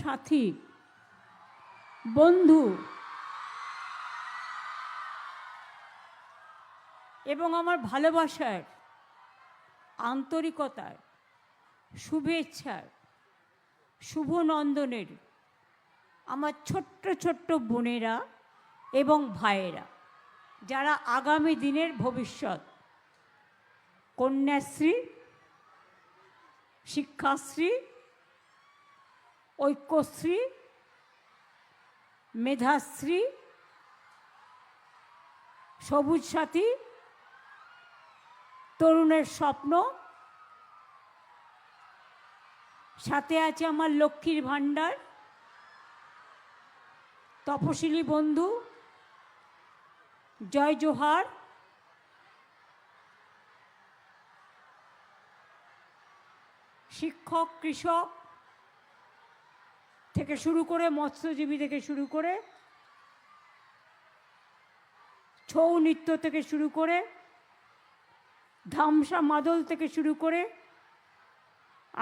সাথী, বন্ধু এবং আমার ভালোবাসার, আন্তরিকতার, শুভেচ্ছার, শুভনন্দনের আমার ছোট্ট ছোট্ট বোনেরা এবং ভাইয়েরা, যারা আগামী দিনের ভবিষ্যৎ, কন্যাশ্রী, শিক্ষাশ্রী, ঐক্যশ্রী, মেধাশ্রী, সবুজ সাথী, তরুণের স্বপ্ন, সাথে আছে আমার লক্ষ্মীর ভাণ্ডার, তপশিলি বন্ধু, জয় জোহার, শিক্ষক, কৃষক থেকে শুরু করে, মৎস্যজীবী থেকে শুরু করে, ছৌ নৃত্য থেকে শুরু করে, ধামসা মাদল থেকে শুরু করে,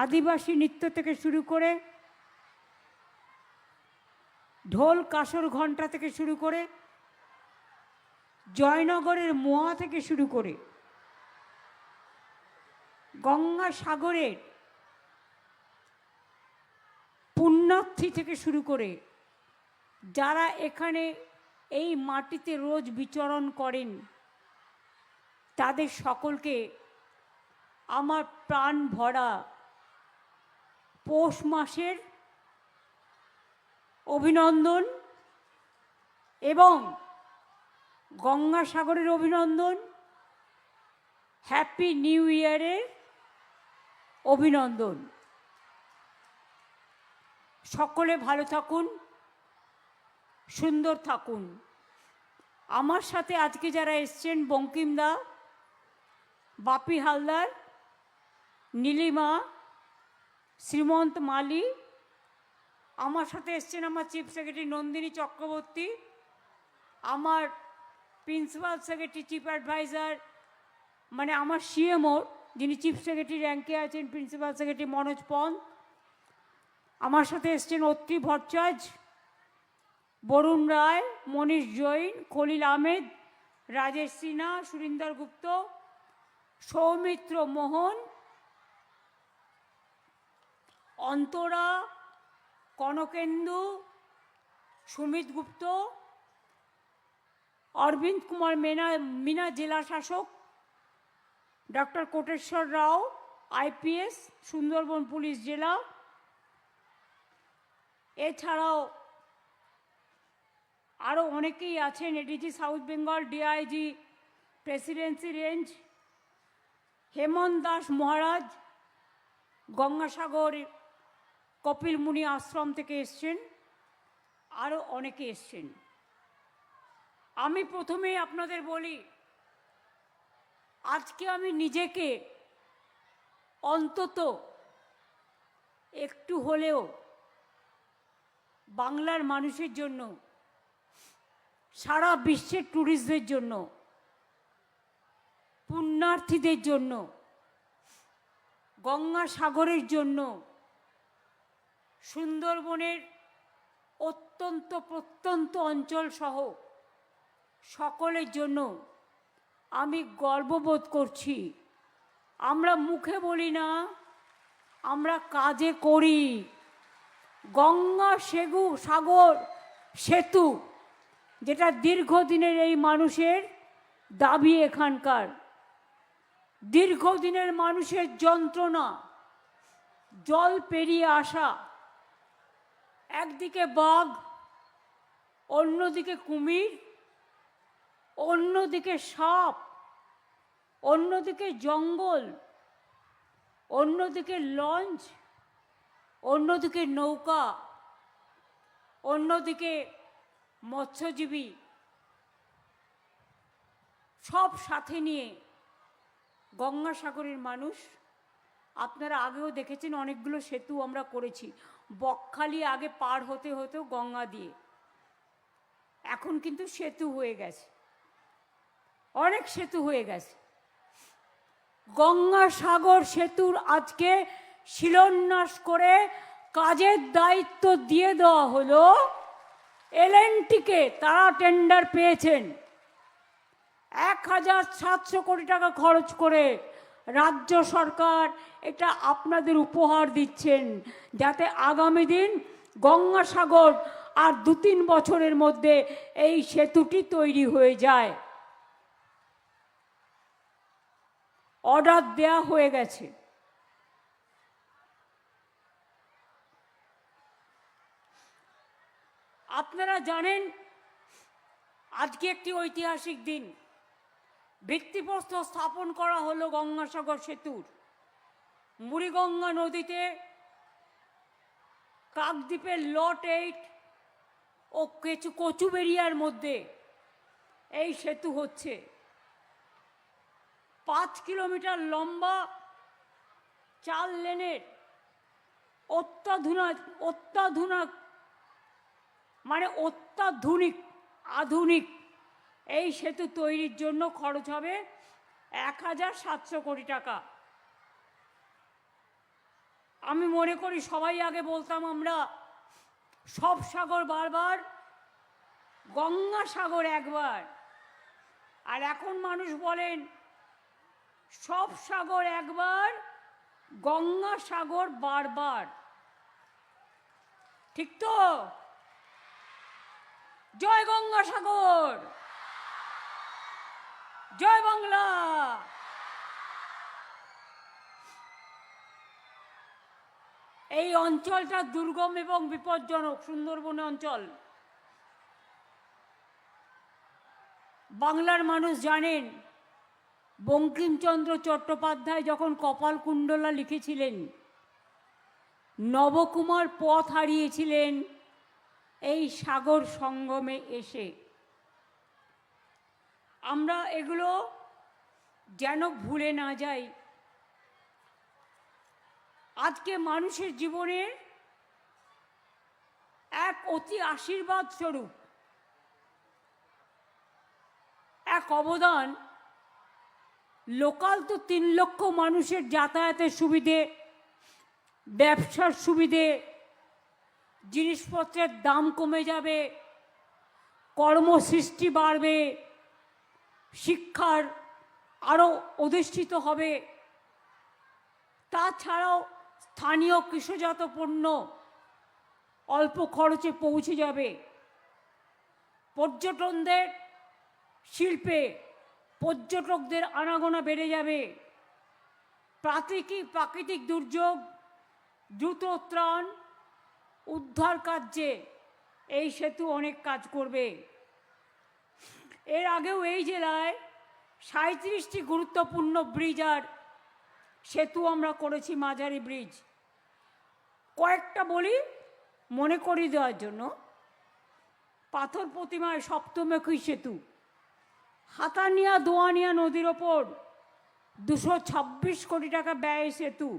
আদিবাসী নৃত্য থেকে শুরু করে, ঢোল কাসর ঘণ্টা থেকে শুরু করে, জয়নগরের মোয়া থেকে শুরু করে, গঙ্গাসাগরের পুণ্যার্থী থেকে শুরু করে, যারা এখানে এই মাটিতে রোজ বিচরণ করেন, তাদের সকলকে আমার প্রাণ ভরা পৌষ মাসের অভিনন্দন এবং গঙ্গাসাগরের অভিনন্দন, হ্যাপি নিউ ইয়ারের অভিনন্দন। সকলে ভালো থাকুন, সুন্দর থাকুন। আমার সাথে আজকে যারা এসছেন, বঙ্কিম দা, বাপি হালদার, নীলিমা, শ্রীমন্ত মালি, আমার সাথে এসছেন আমার চিফ সেক্রেটারি নন্দিনী চক্রবর্তী, আমার প্রিন্সিপাল সেক্রেটারি, চিফ অ্যাডভাইজার, মানে আমার সিএমও যিনি চিফ সেক্রেটারি র্যাঙ্কে আছেন, প্রিন্সিপাল সেক্রেটারি মনোজ পন্ত, আমার সাথে এসছেন অত্রি ভট্টাচার্য, বরুণ রায়, মনীষ জৈন, খলিল আহমেদ, রাজেশ সিনহা, সুরিন্দর গুপ্ত, সৌমিত্র মোহন, অন্তরা, কনকেন্দু, সুমিত গুপ্ত, অরবিন্দ কুমার মিনা জেলা শাসক, doctor Koteswar Rao, IPS, Sundarban police জেলা, এছাড়াও আরও অনেকেই আছেন, ADG south Bengal, DIG presidency range, Hemant Das Maharaj, Gangasagar Kapil Muni আশ্রম থেকে এসছেন, আরও অনেকে এসছেন। আমি প্রথমেই আপনাদের বলি, আজকে আমি নিজেকে অন্তত একটু হলেও বাংলার মানুষের জন্য, সারা বিশ্বের ট্যুরিস্টদের জন্য, পুণ্যার্থীদের জন্য, গঙ্গাসাগরের জন্য, সুন্দরবনের অত্যন্ত প্রত্যন্ত অঞ্চল সহ সকলের জন্য আমি গর্ববোধ করছি। আমরা মুখে বলি না, আমরা কাজে করি। গঙ্গা সাগর সেতু, যেটা দীর্ঘদিনের এই মানুষের দাবি, এখানকার দীর্ঘদিনের মানুষের যন্ত্রণা, জল পেরিয়ে আসা, একদিকে বাঘ, অন্যদিকে কুমির, অন্যদিকে সাপ, অন্যদিকে জঙ্গল, অন্যদিকে লঞ্চ, অন্যদিকে নৌকা, অন্যদিকে মৎস্যজীবী, সব সাথে নিয়ে গঙ্গাসাগরের মানুষ। আপনারা আগেও দেখেছেন অনেকগুলো সেতু আমরা করেছি। বকখালি আগে পার হতে হতো গঙ্গা দিয়ে, এখন কিন্তু সেতু হয়ে গেছে, অনেক সেতু হয়ে গেছে। গঙ্গাসাগর সেতুর আজকে শিলান্যাস করে কাজের দায়িত্ব দিয়ে দেওয়া হলো এলএনটিকে। তারা টেন্ডার পেয়েছেন। 1700 কোটি টাকা খরচ করে রাজ্য সরকার এটা আপনাদের উপহার দিচ্ছেন, যাতে আগামী দিন গঙ্গাসাগর আর 2-3 বছরের মধ্যে এই সেতুটি তৈরি হয়ে যায়। অর্ডার দেয়া হয়ে গেছে। আপনারা জানেন আজকে একটি ঐতিহাসিক দিন। ভিত্তিপ্রস্তর স্থাপন করা হলো গঙ্গাসাগর সেতুর। মুড়িগঙ্গা নদীতে কাকদ্বীপের লট 8 ও কচুবেড়িয়ার মধ্যে এই সেতু হচ্ছে। 5 কিলোমিটার লম্বা 4 লেনের অত্যাধুনিক আধুনিক এই সেতু তৈরির জন্য খরচ হবে 1700 কোটি টাকা। আমি মনে করি সবাই আগে বলতাম আমরা সব সাগর বারবার, গঙ্গাসাগর একবার। আর এখন মানুষ বলেন সব সাগর একবার, গঙ্গাসাগর বারবার। ঠিক তো? জয় গঙ্গাসাগর, জয় বাংলা। এই অঞ্চলটা দুর্গম এবং বিপজ্জনক, সুন্দরবন অঞ্চল। বাংলার মানুষ জানেন বঙ্কিমচন্দ্র চট্টোপাধ্যায় যখন কপালকুণ্ডলা লিখেছিলেন, নবকুমার পথ হারিয়েছিলেন এই সাগর সঙ্গমে এসে। আমরা এগুলো যেন ভুলে না যাই। আজকে মানুষের জীবনে এক অতি আশীর্বাদ স্বরূপ এক অবদান। লোকাল তো 3 লক্ষ মানুষের যাতায়াতের সুবিধে, ব্যবসার সুবিধে, জিনিসপত্রের দাম কমে যাবে, কর্মসৃষ্টি বাড়বে, শিক্ষার আরও অধিষ্ঠিত হবে। তাছাড়াও স্থানীয় কৃষিজাত পণ্য অল্প খরচে পৌঁছে যাবে। পর্যটনদের শিল্পে পর্যটকদের আনাগোনা বেড়ে যাবে। প্রাকৃতিক দুর্যোগ দ্রুত ত্রাণ উদ্ধার কার্যে এই সেতু অনেক কাজ করবে। এর আগেও এই জেলায় 37টি গুরুত্বপূর্ণ ব্রিজ আর সেতু আমরা করেছি, মাঝারি ব্রিজ। কয়েকটা বলি মনে করিয়ে দেওয়ার জন্য। পাথর প্রতিমায় সপ্তমুখী সেতু, হাতানিয়া দোয়ানিয়া নদীর ওপর 226 কোটি টাকা ব্যয় সেতু।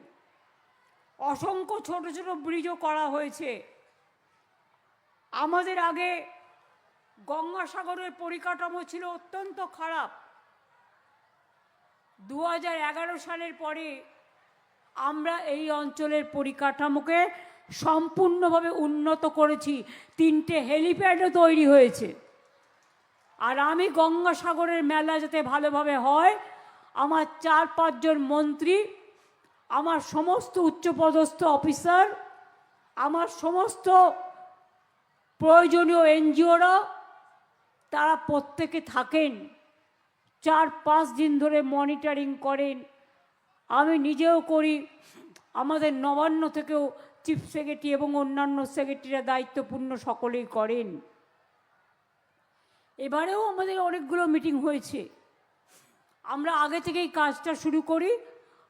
অসংখ্য ছোট ছোট ব্রিজও করা হয়েছে। আমাদের আগে গঙ্গাসাগরের পরিকাঠামো ছিল অত্যন্ত খারাপ। 2011 সালের পরে আমরা এই অঞ্চলের পরিকাঠামোকে সম্পূর্ণভাবে উন্নত করেছি। 3টে হেলিপ্যাডও তৈরি হয়েছে। আর আমি গঙ্গাসাগরের মেলা যাতে ভালোভাবে হয়, আমার 4-5 জন মন্ত্রী, আমার সমস্ত উচ্চপদস্থ অফিসার, আমার সমস্ত প্রয়োজনীয় এনজিওরা, তারা প্রত্যেকে থাকেন, 4-5 দিন ধরে মনিটরিং করেন। আমি নিজেও করি। আমাদের নবান্ন থেকেও চিফ সেক্রেটারি এবং অন্যান্য সেক্রেটারিরা দায়িত্বপূর্ণ সকলেই করেন। এবারেও আমাদের অনেকগুলো মিটিং হয়েছে। আমরা আগে থেকেই কাজটা শুরু করি,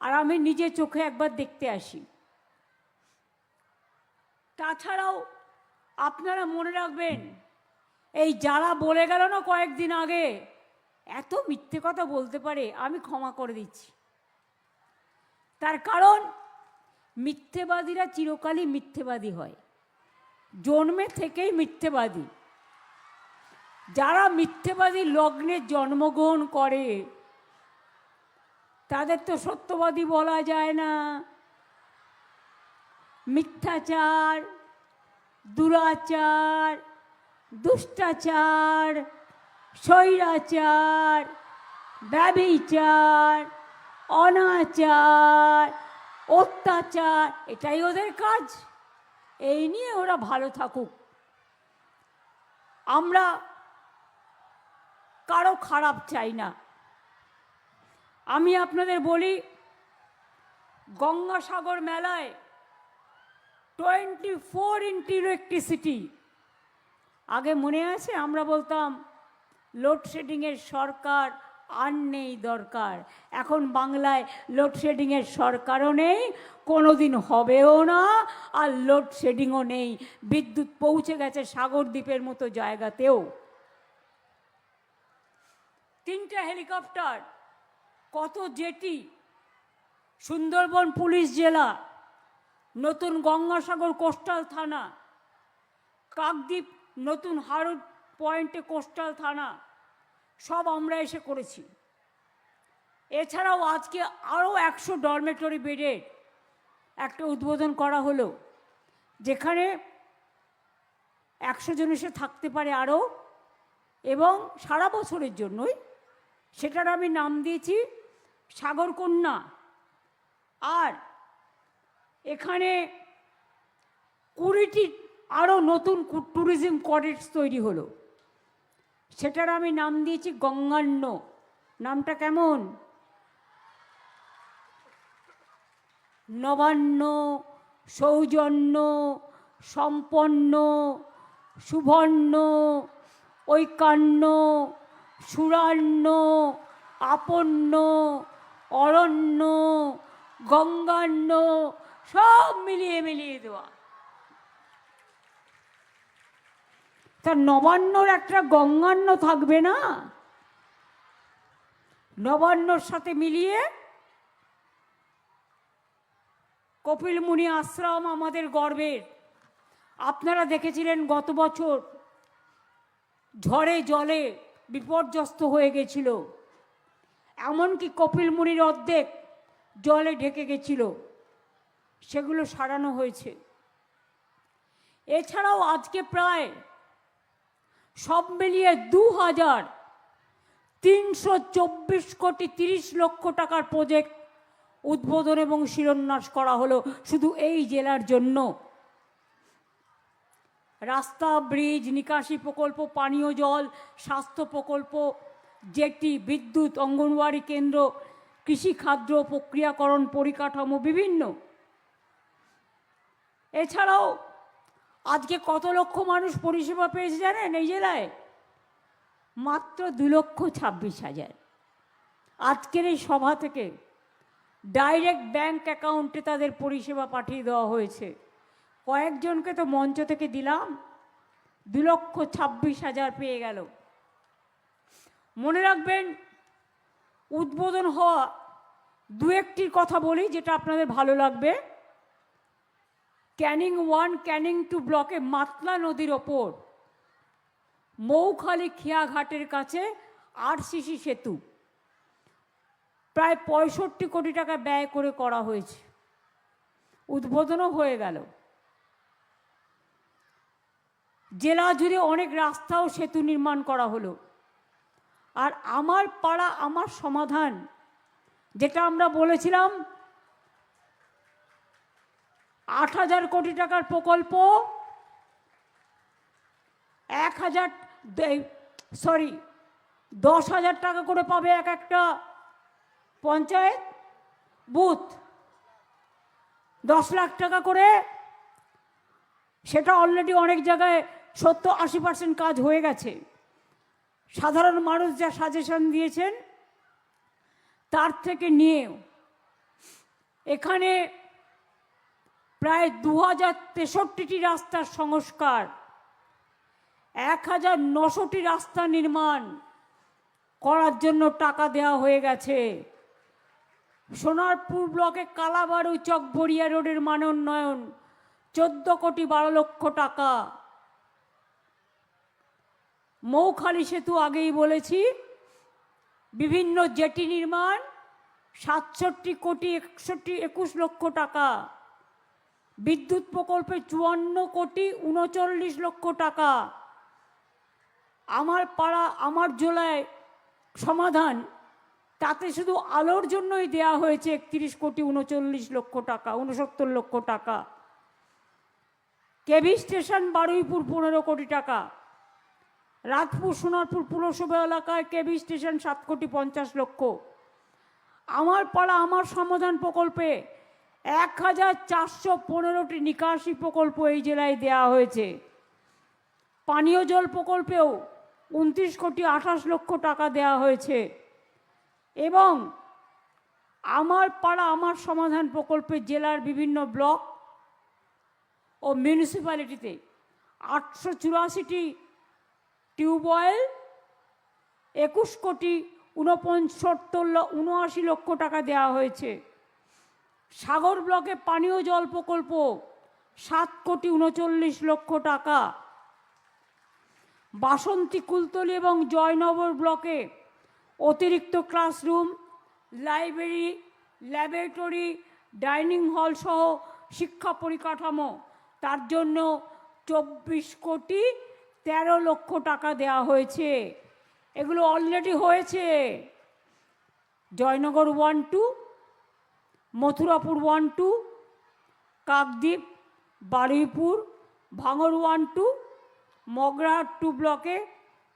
আর আমি নিজে চোখে একবার দেখতে আসি। তাছাড়াও আপনারা মনে রাখবেন, এই যারা বলে গেল না কয়েকদিন আগে, এত মিথ্যে কথা বলতে পারে, আমি ক্ষমা করে দিচ্ছি। তার কারণ মিথ্যেবাদীরা চিরকালই মিথ্যেবাদী হয়, জন্মে থেকেই মিথ্যেবাদী। যারা মিথ্যেবাদী লগ্নে জন্মগ্রহণ করে তাদের তো সত্যবাদী বলা যায় না। মিথ্যাচার, দুরাচার, দুষ্টাচার, স্বৈরাচার, ব্যভিচার, অনাচার, অত্যাচার, এটাই ওদের কাজ। এই নিয়ে ওরা ভালো থাকুক। আমরা কারো খারাপ চাই না। আমি আপনাদের বলি, গঙ্গাসাগর মেলায় 24 ইন্টু ইলেকট্রিসিটি। আগে মনে আছে আমরা বলতাম লোডশেডিংয়ের সরকার আর নেই দরকার। এখন বাংলায় লোডশেডিংয়ের সরকারও নেই, কোনোদিন হবেও না, আর লোডশেডিংও নেই। বিদ্যুৎ পৌঁছে গেছে সাগরদ্বীপের মতো জায়গাতেও। 3টে হেলিকপ্টার, কত জেটি, সুন্দরবন পুলিশ জেলা, নতুন গঙ্গাসাগর কোস্টাল থানা, কাকদ্বীপ নতুন হারুড পয়েন্টে কোস্টাল থানা, সব আমরা এসে করেছি। এছাড়াও আজকে আরও 100 ডরমেটরি বেডের একটা উদ্বোধন করা হলো, যেখানে 100 জন এসে থাকতে পারে আরও, এবং সারা বছরের জন্যই। সেটার আমি নাম দিয়েছি সাগরকন্যা। আর এখানে 20টি আরও নতুন ট্যুরিজম কটেজ তৈরি হলো, সেটার আমি নাম দিয়েছি গঙ্গান্য। নামটা কেমন? নবান্ন, সৌজন্য, সম্পন্ন, সুবর্ণ, ঐকান্য, সুরান্য, আপন্ন, অরণ্য, গঙ্গান্য, সব মিলিয়ে মিলিয়ে দেওয়া। তা নবান্নর একটা গঙ্গান্য থাকবে না? নবান্নর সাথে মিলিয়ে কপিল মুনি আশ্রম আমাদের গর্বের। আপনারা দেখেছিলেন গত বছর ঝড়ে জলে বিপর্যস্ত হয়ে গেছিল, এমনকি কপিল মুনির অর্ধেক জলে ঢেকে গেছিল, সেগুলো সারানো হয়েছে। এছাড়াও আজকে প্রায় সব মিলিয়ে 2324 কোটি 30 লক্ষ টাকার প্রজেক্ট উদ্বোধন এবং শিলান্যাস করা হলো শুধু এই জেলার জন্য। রাস্তা, ব্রিজ, নিকাশি প্রকল্প, পানীয় জল, স্বাস্থ্য প্রকল্প, জেটি, বিদ্যুৎ, অঙ্গনওয়াড়ি কেন্দ্র, কৃষি, খাদ্য প্রক্রিয়াকরণ, পরিকাঠামো বিভিন্ন। এছাড়াও আজকে কত লক্ষ মানুষ পরিষেবা পেয়েছে জানেন এই জেলায়? মাত্র 2,26,000। আজকের এই সভা থেকে ডাইরেক্ট ব্যাংক অ্যাকাউন্টে তাদের পরিষেবা পাঠিয়ে দেওয়া হয়েছে। কয়েকজনকে তো মঞ্চ থেকে দিলাম, 2,26,000 পেয়ে গেল। মনে রাখবেন, উদ্বোধন হওয়া 2-1টির কথা বলি যেটা আপনাদের ভালো লাগবে। ক্যানিং 1, ক্যানিং 2 ব্লকে মাতলা নদীর ওপর মৌখালি খেয়াঘাটের কাছে আরসিসি সেতু প্রায় 65 কোটি টাকা ব্যয় করে করা হয়েছে, উদ্বোধনও হয়ে গেল। জেলা জুড়ে অনেক রাস্তা ও সেতু নির্মাণ করা হলো। আর আমার পাড়া আমার সমাধান, যেটা আমরা বলেছিলাম 8,000 কোটি টাকার প্রকল্প, 10,000 টাকা করে পাবে এক একটা পঞ্চায়েত বুথ, 10 লাখ টাকা করে। সেটা অলরেডি অনেক জায়গায় 70-80% কাজ হয়ে গেছে। সাধারণ মানুষ যা সাজেশন দিয়েছেন তার থেকে নিয়েও এখানে প্রায় 2063টি রাস্তার সংস্কার, 1,900টি রাস্তা নির্মাণ করার জন্য টাকা দেওয়া হয়ে গেছে। সোনারপুর ব্লকে কালাবাড়ু চকবড়িয়া রোডের মান উন্নয়ন 14 কোটি 12 লক্ষ টাকা। মৌখালি সেতু আগেই বলেছি, বিভিন্ন জেটি নির্মাণ 67 কোটি 21 লক্ষ টাকা। বিদ্যুৎ প্রকল্পে 54,39,00,000 টাকা। আমার পাড়া আমার জেলায় সমাধান, তাতে শুধু আলোর জন্যই দেয়া হয়েছে 31,39,00,000 টাকা, 69 লক্ষ টাকা। কেবি স্টেশন বারুইপুর 15 কোটি টাকা। রাতপুর সোনারপুর পুরসভা এলাকায় কেবি স্টেশন 7,50,00,000। আমার পাড়া আমার সমাধান প্রকল্পে 1,415টি নিকাশি প্রকল্প এই জেলায় দেওয়া হয়েছে। পানীয় জল প্রকল্পেও 29,28,00,000 টাকা দেওয়া হয়েছে। এবং আমার পাড়া আমার সমাধান প্রকল্পে জেলার বিভিন্ন ব্লক ও মিউনিসিপ্যালিটিতে 884টি টিউবওয়েল 21,79,79,00,000 টাকা দেওয়া হয়েছে। সাগর ব্লকে পানীয় জল প্রকল্প 7,39,00,000 টাকা। বাসন্তী, কুলতলি এবং জয়নগর ব্লকে অতিরিক্ত classroom, library, laboratory, dining hall সহ শিক্ষা পরিকাঠামো, তার জন্য 24,13,00,000 টাকা দেওয়া হয়েছে। এগুলো অলরেডি হয়েছে। জয়নগর 1-2, মথুরাপুর 1-2, কাকদ্বীপ, বারুইপুর, ভাঙড় 1-2, মগরাহাট 2 ব্লকে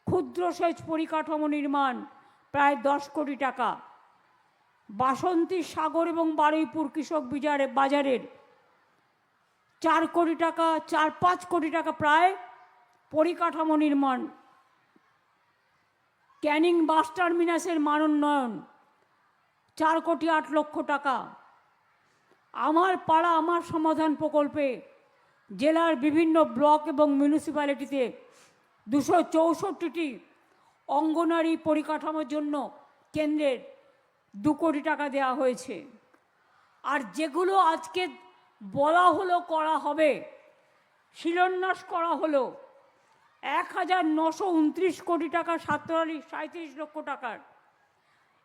ক্ষুদ্র সেচ পরিকাঠামো নির্মাণ প্রায় 10 কোটি টাকা। বাসন্তী, সাগর এবং বারুইপুর কৃষক বাজারের 4 কোটি টাকা, 4-5 কোটি টাকা প্রায় পরিকাঠামো নির্মাণ। ক্যানিং বাস টার্মিনাসের মানোন্নয়ন 4,08,00,000 টাকা। আমার পাড়া আমার সমাধান প্রকল্পে জেলার বিভিন্ন ব্লক এবং মিউনিসিপ্যালিটিতে 264টি অঙ্গনারী পরিকাঠামোর জন্য কেন্দ্রের 2 কোটি টাকা দেওয়া হয়েছে। আর যেগুলো আজকে বলা হলো করা হবে, শিলান্যাস করা হলো 1,929 কোটি টাকা, 37 লক্ষ টাকার,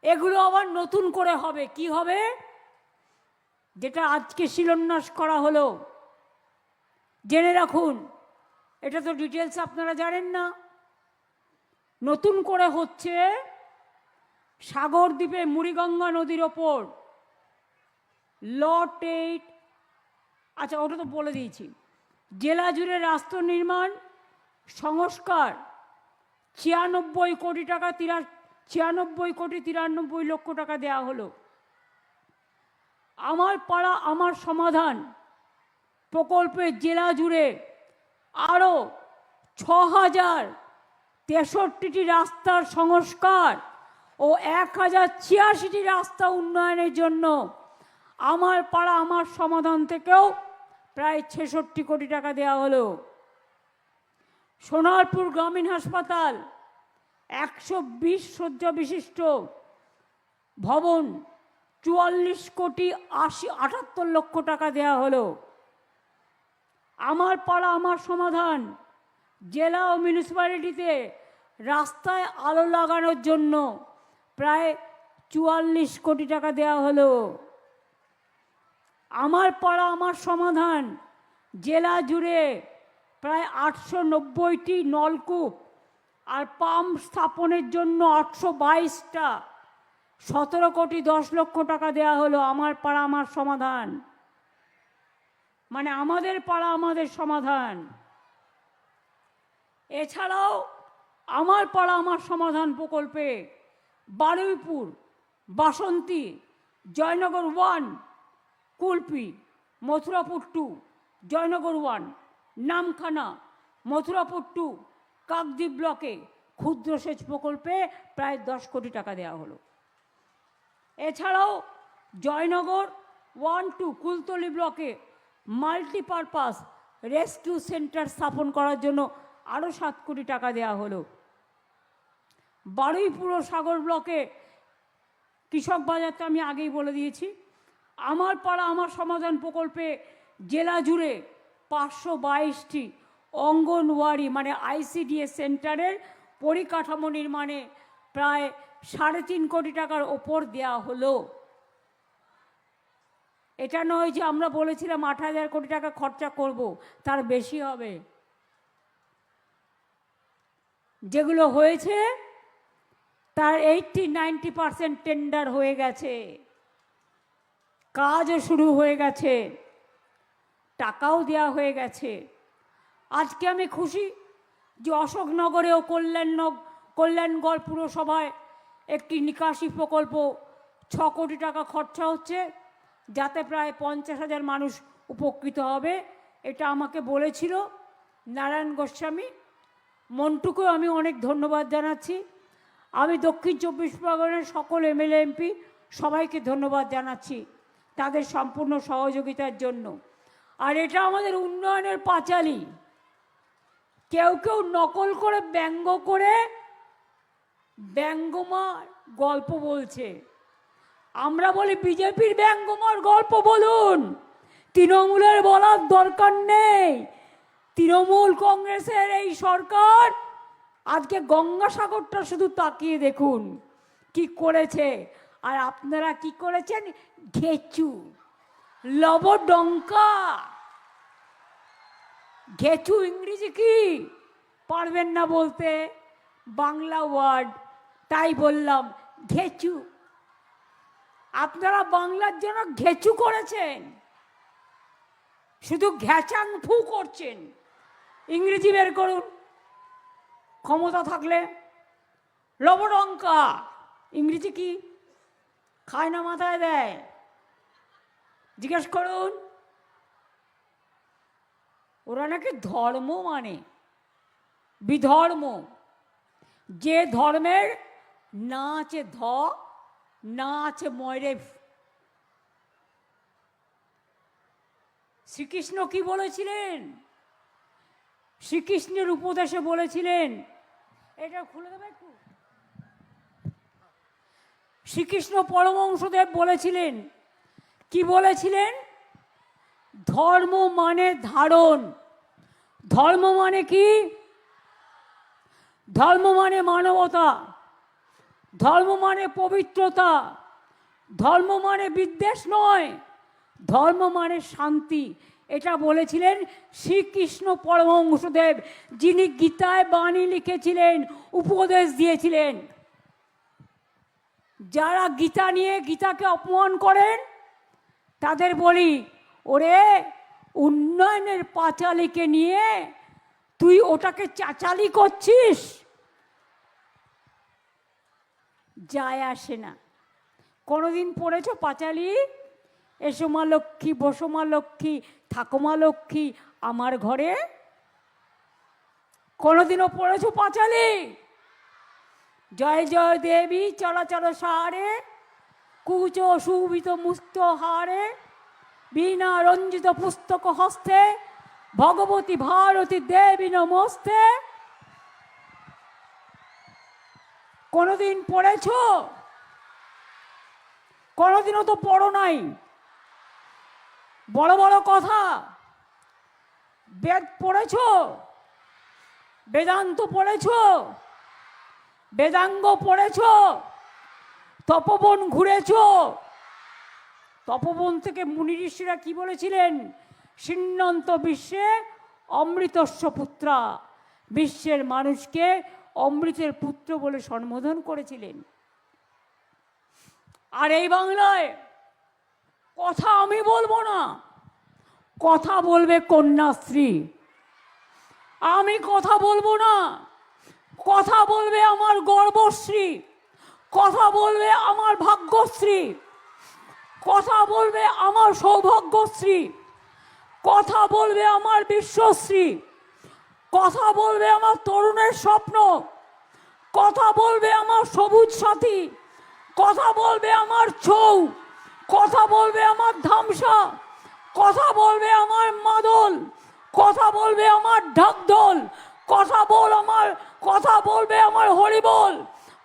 এগুলো আবার নতুন করে হবে। কি হবে? যেটা আজকে শিলান্যাস করা হলো, জেনে রাখুন, এটা তো ডিটেলস আপনারা জানেন না। নতুন করে হচ্ছে সাগর দ্বীপে মুড়িগঙ্গা নদীর ওপর লট 8, আচ্ছা ওটা তো বলে দিয়েছি। জেলা জুড়ে রাস্তা নির্মাণ সংস্কার 96 কোটি টাকা, 96,93,00,000 টাকা দেওয়া হলো। আমার পাড়া আমার সমাধান প্রকল্পে জেলা জুড়ে আরও 6,063টি রাস্তার সংস্কার ও 1,086টি রাস্তা উন্নয়নের জন্য আমার পাড়া আমার সমাধান থেকেও প্রায় 66 কোটি টাকা দেওয়া হলো। সোনারপুর গ্রামীণ হাসপাতাল 120 শয্যা বিশিষ্ট ভবন 44,78,00,000 টাকা দেওয়া হলো। আমার পাড়া আমার সমাধান জেলা ও মিউনিসিপ্যালিটিতে রাস্তায় আলো লাগানোর জন্য প্রায় 44 কোটি টাকা দেওয়া হলো। আমার পাড়া আমার সমাধান জেলা জুড়ে প্রায় 890টি নলকূপ আর পাম্প স্থাপনের জন্য 822টা 17,10,00,000 টাকা দেওয়া হলো। আমার পাড়া আমার সমাধান, মানে আমাদের পাড়া আমাদের সমাধান। এছাড়াও আমার পাড়া আমার সমাধান প্রকল্পে বারুইপুর, বাসন্তী, জয়নগর 1, কুলপি, মথুরাপুর 2, জয়নগর 1, নামখানা, মথুরাপুর 2, কাকদ্বীপ ব্লকে ক্ষুদ্র সেচ প্রকল্পে প্রায় 10 কোটি টাকা দেওয়া হলো। এছাড়াও জয়নগর 1-2 কুলতলি ব্লকে মাল্টিপারপাস রেস্কিউ সেন্টার স্থাপন করার জন্য আরও 7 কোটি টাকা দেওয়া হলো। বারুইপুর ও সাগর ব্লকে কৃষক বাজারটা আমি আগেই বলে দিয়েছি। আমার পাড়া আমার সমাধান প্রকল্পে জেলা জুড়ে 522টি অঙ্গনওয়াড়ি মানে ICDS সেন্টারের পরিকাঠামো নির্মাণে প্রায় 3.5 কোটি টাকার ওপর দেওয়া হলো। এটা নয় যে আমরা বলেছিলাম 8,000 কোটি টাকা খরচা করব, তার বেশি হবে। যেগুলো হয়েছে তার 80-90% টেন্ডার হয়ে গেছে, কাজও শুরু হয়ে গেছে, টাকাও দেওয়া হয়ে গেছে। আজকে আমি খুশি যে অশোকনগরেও কল্যাণগড় পুরসভায় একটি নিকাশি প্রকল্প 6 কোটি টাকা খরচা হচ্ছে, যাতে প্রায় 50,000 মানুষ উপকৃত হবে। এটা আমাকে বলেছিল নারায়ণ গোস্বামী। মন্টুকেও আমি অনেক ধন্যবাদ জানাচ্ছি। আমি দক্ষিণ 24 পরগনার সকল এমএলএ এমপি সবাইকে ধন্যবাদ জানাচ্ছি তাদের সম্পূর্ণ সহযোগিতার জন্য। আর এটা আমাদের উন্নয়নের পাঁচালী। কেউ কেউ নকল করে ব্যঙ্গ করে ব্যঙ্গমার গল্প বলছে। আমরা বলি বিজেপির ব্যঙ্গমার গল্প বলুন, তৃণমূলের বলার দরকার নেই। তৃণমূল কংগ্রেসের এই সরকার আজকে গঙ্গাসাগরটা শুধু তাকিয়ে দেখুন কি করেছে। আর আপনারা কি করেছেন? ঘেচু, লবডঙ্কা। ঘেচু ইংরেজি কি পারবেন না বলতে, বাংলা ওয়ার্ড, তাই বললাম ঘেচু। আপনারা বাংলার জন্য ঘেচু করেছেন, শুধু ঘ্যাচাং ফু করছেন। ইংরেজি বের করুন ক্ষমতা থাকলে। লবডঙ্কা ইংরেজি কি? খায় না মাথায় দেয়? জিজ্ঞেস করুন। ওরা নাকি ধর্ম মানে বিধর্ম। যে ধর্মের না আছে ধ, না আছে ময়রেফ। শ্রীকৃষ্ণ কি বলেছিলেন? শ্রীকৃষ্ণের উপদেশে বলেছিলেন, এটা খুলে দেবে একটু। শ্রীকৃষ্ণ পরমহংসদেব বলেছিলেন, কি বলেছিলেন? ধর্ম মানে ধারণ। ধর্ম মানে কি? ধর্ম মানে মানবতা, ধর্ম মানে পবিত্রতা, ধর্ম মানে বিদ্বেষ নয়, ধর্ম মানে শান্তি। এটা বলেছিলেন শ্রীকৃষ্ণ পরমহংসদেব, যিনি গীতায় বাণী লিখেছিলেন, উপদেশ দিয়েছিলেন। যারা গীতা নিয়ে গীতাকে অপমান করেন তাদের বলি, ওরে উন্নয়নের পাঁচালীকে নিয়ে তুই ওটাকে চাচালি করছিস, যায় আসে না। কোনোদিন পড়েছ পাঁচালী? এসো মা লক্ষ্মী, বসো মা লক্ষ্মী, থাকো মা লক্ষ্মী আমার ঘরে? কোনোদিনও পড়েছো পাঁচালী? জয় জয় দেবী চলাচল সারে, কুচ সুবিত মুক্ত হারে, বীণা রঞ্জিত পুস্তক হস্তে, ভগবতী ভারতী দেবী নমস্তে। কোনোদিন পড়েছ? কোনোদিনও তো পড়ো নাই। বড় বড় কথা। বেদ পড়েছ? বেদান্ত পড়েছ? বেদাঙ্গ পড়েছ? তপবন ঘুরেছ? তপবন থেকে মুনি ঋষিরা কি বলেছিলেন? সিন্নন্ত বিশ্বে অমৃতস্য পুত্রা, বিশ্বের মানুষকে অমৃতের পুত্র বলে সম্বোধন করেছিলেন। আর এই বাংলায় কথা আমি বলবো না, কথা বলবে কন্যাশ্রী। আমি কথা বলবো না, কথা বলবে আমার গর্বশ্রী, কথা বলবে আমার ভাগ্যশ্রী, কথা বলবে আমার সৌভাগ্যশ্রী, কথা বলবে আমার বিশ্বশ্রী, কথা বলবে আমার তরুণের স্বপ্ন, কথা বলবে আমার সবুজ সাথী, কথা বলবে আমার ছৌ, কথা বলবে আমার ধামসা, কথা বলবে আমার মাদল, কথা বলবে আমার ঢাকঢোল, কথা বলবে আমার হরিবোল,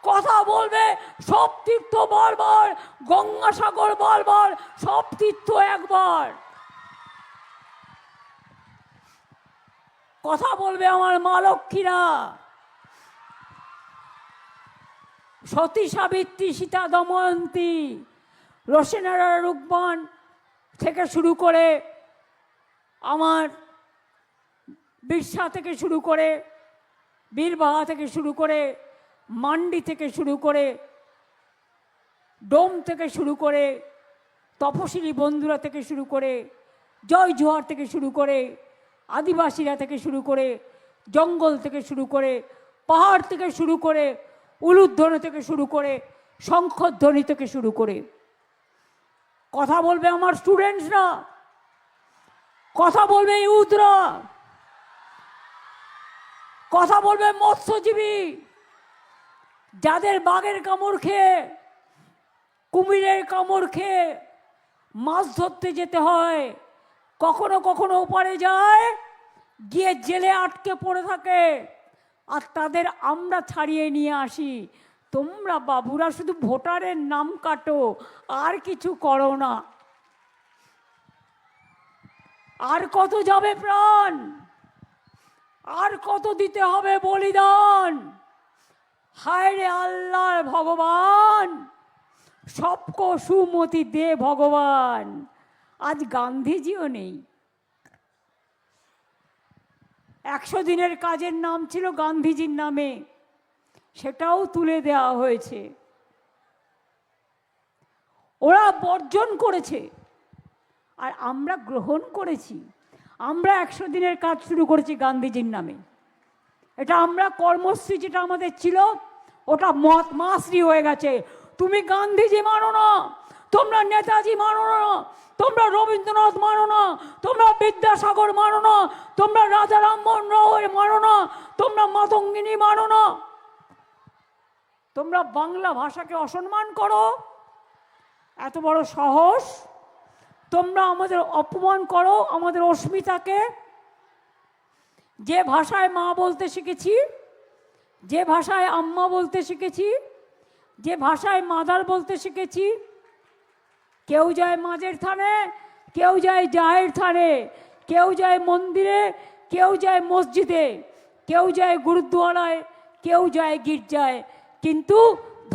কথা বলবে সব তীর্থ বারবার, গঙ্গাসাগর বারবার, সব তীর্থ একবার। কথা বলবে আমার মা লক্ষ্মীরা, সতী সাবিত্রী, সীতা দময়ন্তী, রসেনারা রুকমান, থেকে শুরু করে আমার বিরসা থেকে শুরু করে বীরবাহা থেকে শুরু করে মান্ডি থেকে শুরু করে ডোম থেকে শুরু করে তপশিলি বন্ধুরা থেকে শুরু করে জয় জোহার থেকে শুরু করে আদিবাসীরা থেকে শুরু করে জঙ্গল থেকে শুরু করে পাহাড় থেকে শুরু করে উলুধ্বনি থেকে শুরু করে শঙ্খধ্বনি থেকে শুরু করে কথা বলবে আমার স্টুডেন্টসরা, কথা বলবে ইউথরা, কথা বলবে মৎস্যজীবী, যাদের বাঘের কামড় খেয়ে কুমিরের কামড় খেয়ে মাছ ধরতে যেতে হয়, কখনো কখনো ওপারে যায় গিয়ে জেলে আটকে পড়ে থাকে, আর তাদের আমরা ছাড়িয়ে নিয়ে আসি। তোমরা বাবুরা শুধু ভোটারের নাম কাটো, আর কিছু করো না। আর কত যাবে প্রাণ, আর কত দিতে হবে বলিদান। হায় রে আল্লাহ ভগবান, সবকো সুমতি দে ভগবান। আজ গান্ধীজিও নেই। 100 দিনের কাজের নাম ছিল গান্ধীজির নামে, সেটাও তুলে দেওয়া হয়েছে। ওরা বর্জন করেছে আর আমরা গ্রহণ করেছি। আমরা 100 দিনের কাজ শুরু করেছি গান্ধীজির নামে। এটা আমরা কর্মশ্রী যেটা আমাদের ছিল ওটা মাসরি হয়ে গেছে। তুমি গান্ধীজি মানো না, তোমরা নেতাজি মানো না, তোমরা রবীন্দ্রনাথ মানো না, তোমরা বিদ্যাসাগর মানো না, তোমরা রাজা রামমোহন রায় মানো না, তোমরা মাতঙ্গিনী মানো না, তোমরা বাংলা ভাষাকে অসম্মান করো। এত বড় সাহস! তোমরা আমাদের অপমান করো, আমাদের অস্মিতাকে। যে ভাষায় মা বলতে শিখেছি, যে ভাষায় আম্মা বলতে শিখেছি, যে ভাষায় মাদার বলতে শিখেছি, কেউ যায় মাঝের থানে, কেউ যায় জায়ের থানে, কেউ যায় মন্দিরে, কেউ যায় মসজিদে, কেউ যায় গুরুদ্বারায়, কেউ যায় গির্জায়, কিন্তু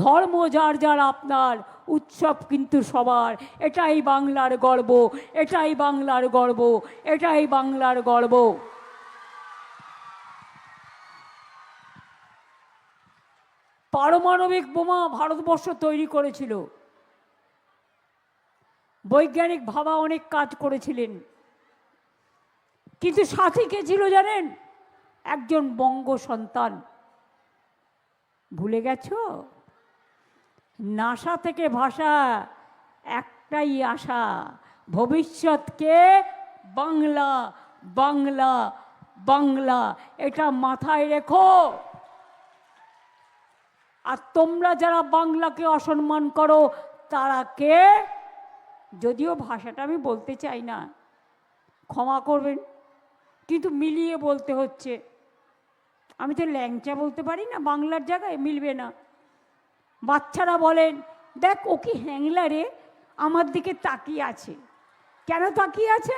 ধর্ম যার যার আপনার, উৎসব কিন্তু সবার। এটাই বাংলার গর্ব, এটাই বাংলার গর্ব, এটাই বাংলার গর্ব। পারমাণবিক বোমা ভারতবর্ষ তৈরি করেছিল, বৈজ্ঞানিক ভাবা অনেক কাজ করেছিলেন, কিন্তু সাথী কে ছিল জানেন? একজন বঙ্গ সন্তান। ভুলে গেছো? নাসা থেকে ভাষা একটাই আশা, ভবিষ্যৎকে বাংলা, বাংলা, বাংলা। এটা মাথায় রেখো। আর তোমরা যারা বাংলাকে অসম্মান করো তারা কে? যদিও ভাষাটা আমি বলতে চাই না, ক্ষমা করবেন, কিন্তু মিলিয়ে বলতে হচ্ছে। আমি তো ল্যাংচা বলতে পারি না, বাংলার জায়গায় মিলবে না। বাচ্চারা বলেন, দেখ ও কি হ্যাংলা রে, আমার দিকে তাকিয়ে আছে। কেন তাকিয়ে আছে?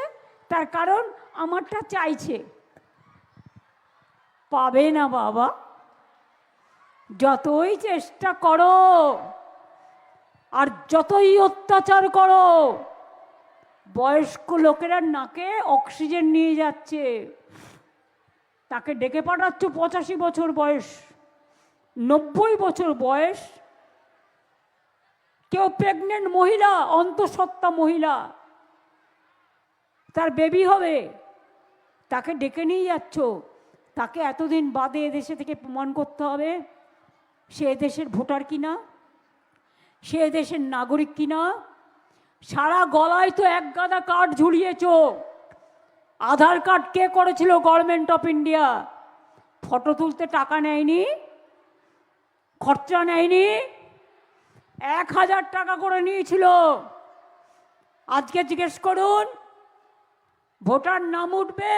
তার কারণ আমারটা চাইছে। পাবে না বাবা, যতই চেষ্টা করো আর যতই অত্যাচার করো, বয়স্ক লোকেরা নাকে অক্সিজেন নিয়ে যাচ্ছে, তাকে ডেকে পাঠাচ্ছ 85 বছর বয়স, 90 বছর বয়স। কেউ প্রেগনেন্ট মহিলা, অন্তঃসত্ত্বা মহিলা, তার বেবি হবে, তাকে ডেকে নিয়ে যাচ্ছ। তাকে এতদিন বাদে এদেশে থেকে প্রমাণ করতে হবে সে এদেশের ভোটার কিনা, সে এদেশের নাগরিক কিনা। সারা গলায় তো এক গাদা কার্ড ঝুলিয়েছ। আধার কার্ড কে করেছিল? Government of India. ফটো তুলতে টাকা নেয়নি, খরচা নেয়নি, 1000 টাকা করে নিয়েছিল। আজকে জিজ্ঞেস করুন, ভোটার নাম উঠবে,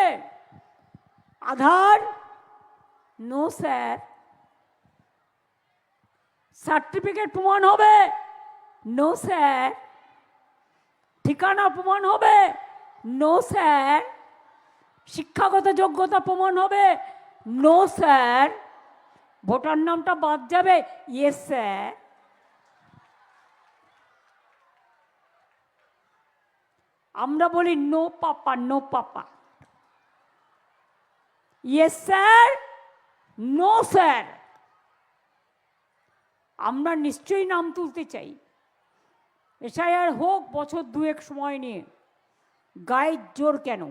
আধার নো স্যার। সার্টিফিকেট প্রমাণ হবে, নো স্যার। ঠিকানা প্রমাণ হবে, নো স্যার। শিক্ষাগত যোগ্যতা প্রমাণ হবে, নো স্যার। ভোটার নামটা বাদ যাবে, ইয়েস স্যার। আমরা বলি no papa, no papa. Yes sir, no sir. আমরা নিশ্চয়ই নাম তুলতে চাই। এসআইআর হোক বছর দুয়েক সময় নিয়ে। গায়ের জোর কেন?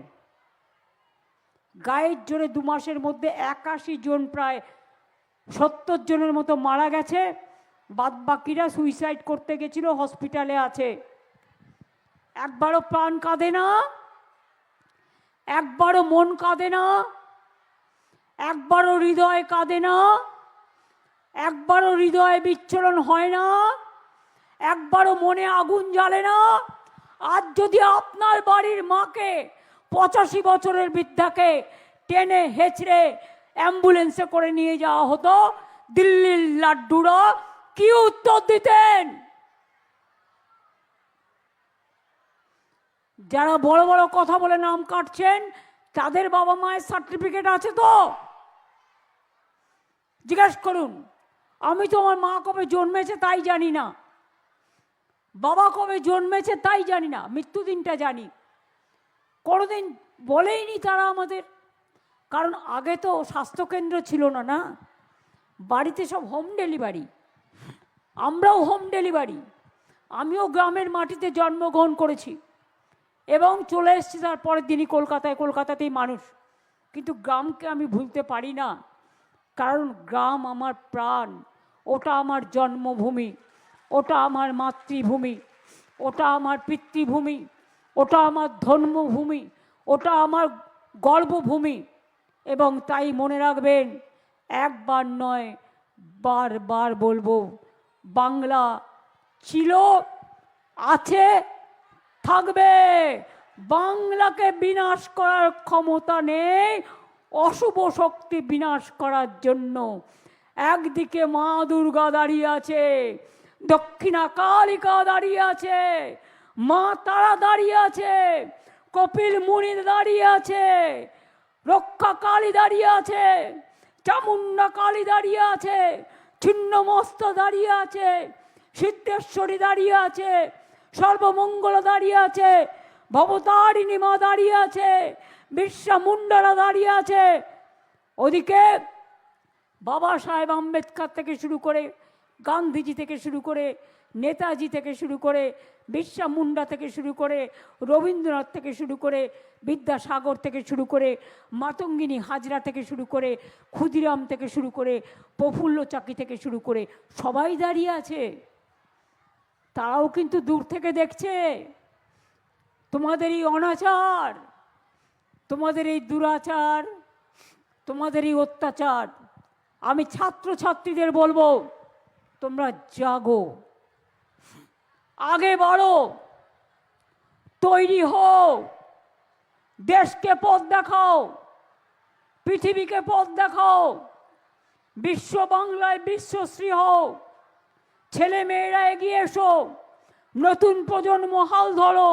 গায়ের জোরে 2 মাসের মধ্যে 81 জন, প্রায় 70 জনের মতো মারা গেছে। বাদ বাকিরা সুইসাইড করতে গেছিল, হসপিটালে আছে। একবারও প্রাণ কাঁদে না, একবারও মন কাঁদে না, একবারও হৃদয় কাঁদে না, একবারও হৃদয়ে বিচ্ছলন হয় না, একবারও মনে আগুন জ্বালে না। আজ যদি আপনার বাড়ির মাকে, 85 বছরের বৃদ্ধাকে টেনে হেঁচড়ে অ্যাম্বুলেন্সে করে নিয়ে যাওয়া হতো, দিল্লির লাড্ডুরা কি উত্তর দিতেন? যারা বড় বড় কথা বলে নাম কাটছেন, তাদের বাবা মায়ের সার্টিফিকেট আছে তো? জিজ্ঞাসা করুন। আমি তো আমার মা কবে জন্মেছে তাই জানি না, বাবা কবে জন্মেছে তাই জানি না, মৃত্যুদিনটা জানি। কোনোদিন বলেইনি তারা আমাদের। কারণ আগে তো স্বাস্থ্যকেন্দ্র ছিল না, না, বাড়িতে সব হোম ডেলিভারি। আমরাও হোম ডেলিভারি। আমিও গ্রামের মাটিতে জন্মগ্রহণ করেছি এবং চলে এসেছি তার পরের দিনই কলকাতায়। কলকাতাতেই মানুষ, কিন্তু গ্রামকে আমি ভুলতে পারি না। কারণ গ্রাম আমার প্রাণ, ওটা আমার জন্মভূমি, ওটা আমার মাতৃভূমি, ওটা আমার পিতৃভূমি, ওটা আমার ধর্মভূমি, ওটা আমার গর্বভূমি। এবং তাই মনে রাখবেন, একবার নয় বারবার বলবো, বাংলা ছিল, আছে, থাকবে। বাংলাকে বিনাশ করার ক্ষমতা নেই অশুভ শক্তি বিনাশ করার জন্য। একদিকে মা দুর্গা দাঁড়িয়ে আছে, দক্ষিণা কালিকা দাঁড়িয়ে আছে, মা তারা দাঁড়িয়ে আছে, কপিল মুনি দাঁড়িয়ে আছে, রক্ষা কালী দাঁড়িয়ে আছে, চামুন্ডা কালী দাঁড়িয়ে আছে, ছিন্নমস্ত দাঁড়িয়ে আছে, সিদ্ধেশ্বরী দাঁড়িয়ে আছে, সর্বমঙ্গল দাঁড়িয়ে আছে, ভবতারিণী মা দাঁড়িয়ে আছে, বিরসা মুন্ডারা দাঁড়িয়ে আছে। ওদিকে বাবা সাহেব আম্বেদকর থেকে শুরু করে, গান্ধীজি থেকে শুরু করে, নেতাজি থেকে শুরু করে, বিরসা মুন্ডা থেকে শুরু করে, রবীন্দ্রনাথ থেকে শুরু করে, বিদ্যাসাগর থেকে শুরু করে, মাতঙ্গিনী হাজরা থেকে শুরু করে, ক্ষুদিরাম থেকে শুরু করে, প্রফুল্ল চাকি থেকে শুরু করে সবাই দাঁড়িয়ে আছে। তারাও কিন্তু দূর থেকে দেখছে তোমাদের এই অনাচার, তোমাদের এই দুরাচার, তোমাদের এই অত্যাচার। আমি ছাত্রছাত্রীদের বলবো, তোমরা জাগো, আগে বাড়ো, তৈরি হও, দেশকে পথ দেখাও, পৃথিবীকে পথ দেখাও, বিশ্ব বাংলায় বিশ্বশ্রী হও। ছেলে মেয়েরা এগিয়ে এসো, নতুন প্রজন্ম হাল ধরো,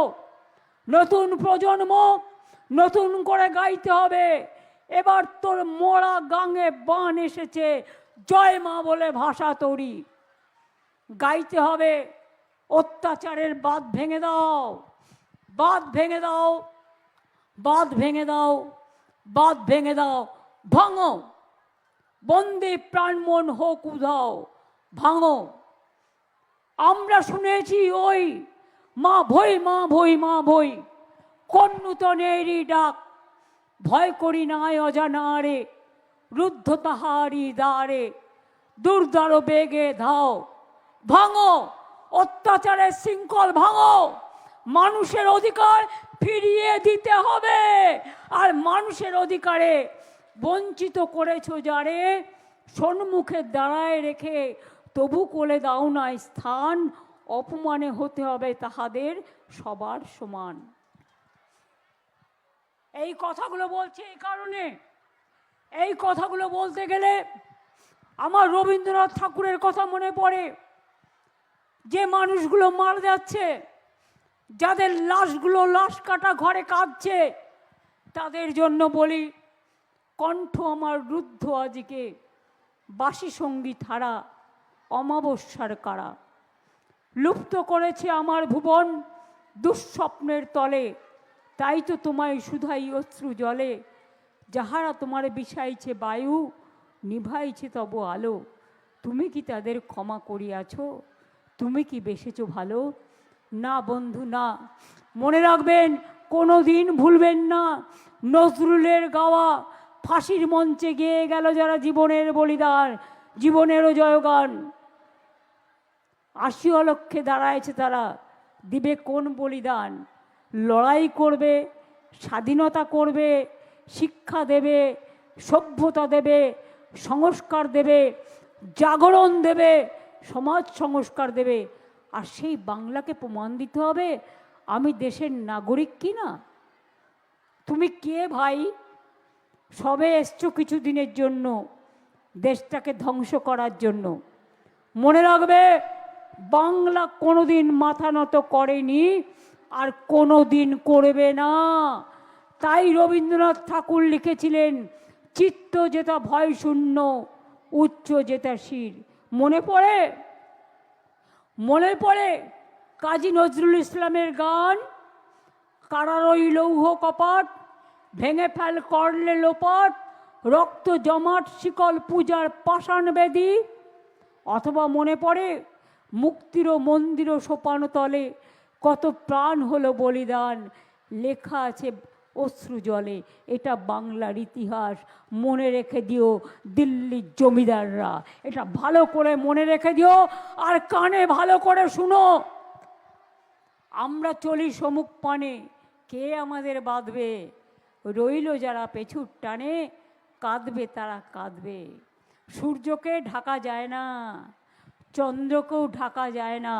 নতুন প্রজন্ম নতুন করে গাইতে হবে। এবার তোর মোড়া গাঙে বান এসেছে, জয় মা বলে ভাষা তৈরি গাইতে হবে। অত্যাচারের বাঁধ ভেঙে দাও, বাঁধ ভেঙে দাও, বাঁধ ভেঙে দাও, বাঁধ ভেঙে দাও, ভাঙো। বন্দে প্রাণমন হোক উধাও, ভাঙো। আমরা শুনেছি ওই মা ভই, মা ভই, মা ভই, কোন নূতনেরই ডাক, ভয় করি নাই অজানারে, রুদ্ধ তাহারি দ্বারে, দুর্দার বেগে ধাও। ভাঙো, অত্যাচারের শৃঙ্খল ভাঙো। মানুষের অধিকার ফিরিয়ে দিতে হবে। আর মানুষের অধিকারে বঞ্চিত করেছো যারে, সম্মুখে দাঁড়ায় রেখে তবু কোলে দাও না স্থান, অপমানে হতে হবে তাহাদের সবার সমান। এই কথাগুলো বলছি এই কারণে, এই কথাগুলো বলতে গেলে আমার রবীন্দ্রনাথ ঠাকুরের কথা মনে পড়ে। যে মানুষগুলো মারা যাচ্ছে, যাদের লাশগুলো লাশ কাটা ঘরে কাঁদছে, তাদের জন্য বলি, কণ্ঠ আমার রুদ্ধ আজকে, বাসি সঙ্গীত হারা অমাবস্যার কারা। লুপ্ত করেছে আমার ভুবন দুঃস্বপ্নের তলে, তাই তো তোমায় শুধাই অশ্রু জলে। যাহারা তোমার বিষাইছে বায়ু, নিভাইছে তব আলো, তুমি কি তাদের ক্ষমা করিয়াছ? তুমি কি বেসেছ ভালো? না বন্ধু না। মনে রাখবেন, কোনো দিন ভুলবেন না নজরুলের গাওয়া ফাঁসির মঞ্চে গেয়ে গেল যারা জীবনের বলিদান, জীবনেরও জয়গান। ৮০ অলক্ষে দাঁড়ায়ছে তারা, দিবে কোন বলিদান? লড়াই করবে, স্বাধীনতা করবে, শিক্ষা দেবে, সভ্যতা দেবে, সংস্কার দেবে, জাগরণ দেবে, সমাজ সংস্কার দেবে। আর সেই বাংলাকে প্রমাণ দিতে হবে আমি দেশের নাগরিক কি না। তুমি কে ভাই? সবে এসছো কিছু দিনের জন্য, দেশটাকে ধ্বংস করার জন্য। মনে রাখবে, বাংলা কোনোদিন মাথা নত করেনি, আর কোনো দিন করবে না। তাই রবীন্দ্রনাথ ঠাকুর লিখেছিলেন, চিত্ত যেটা ভয় শূন্য, উচ্চ যেটা শির। মনে পড়ে? মনে পড়ে কাজী নজরুল ইসলামের গান, কারারই লৌহ কপাট, ভেঙে ফেল করলে লোপাট, রক্ত জমাট শিকল পূজার পাষাণ বেদী। অথবা মনে পড়ে, মুক্তির মন্দির সোপান তলে, কত প্রাণ হলো বলিদান, লেখা আছে অশ্রু জলে। এটা বাংলার ইতিহাস। মনে রেখে দিও দিল্লির জমিদাররা, এটা ভালো করে মনে রেখে দিও, আর কানে ভালো করে শুনো। আমরা চলি সমুখ পানে, কে আমাদের বাঁধবে? রইল যারা পেছুর টানে, কাঁদবে তারা কাঁদবে। সূর্যকে ঢাকা যায় না, চন্দ্রকেও ঢাকা যায় না,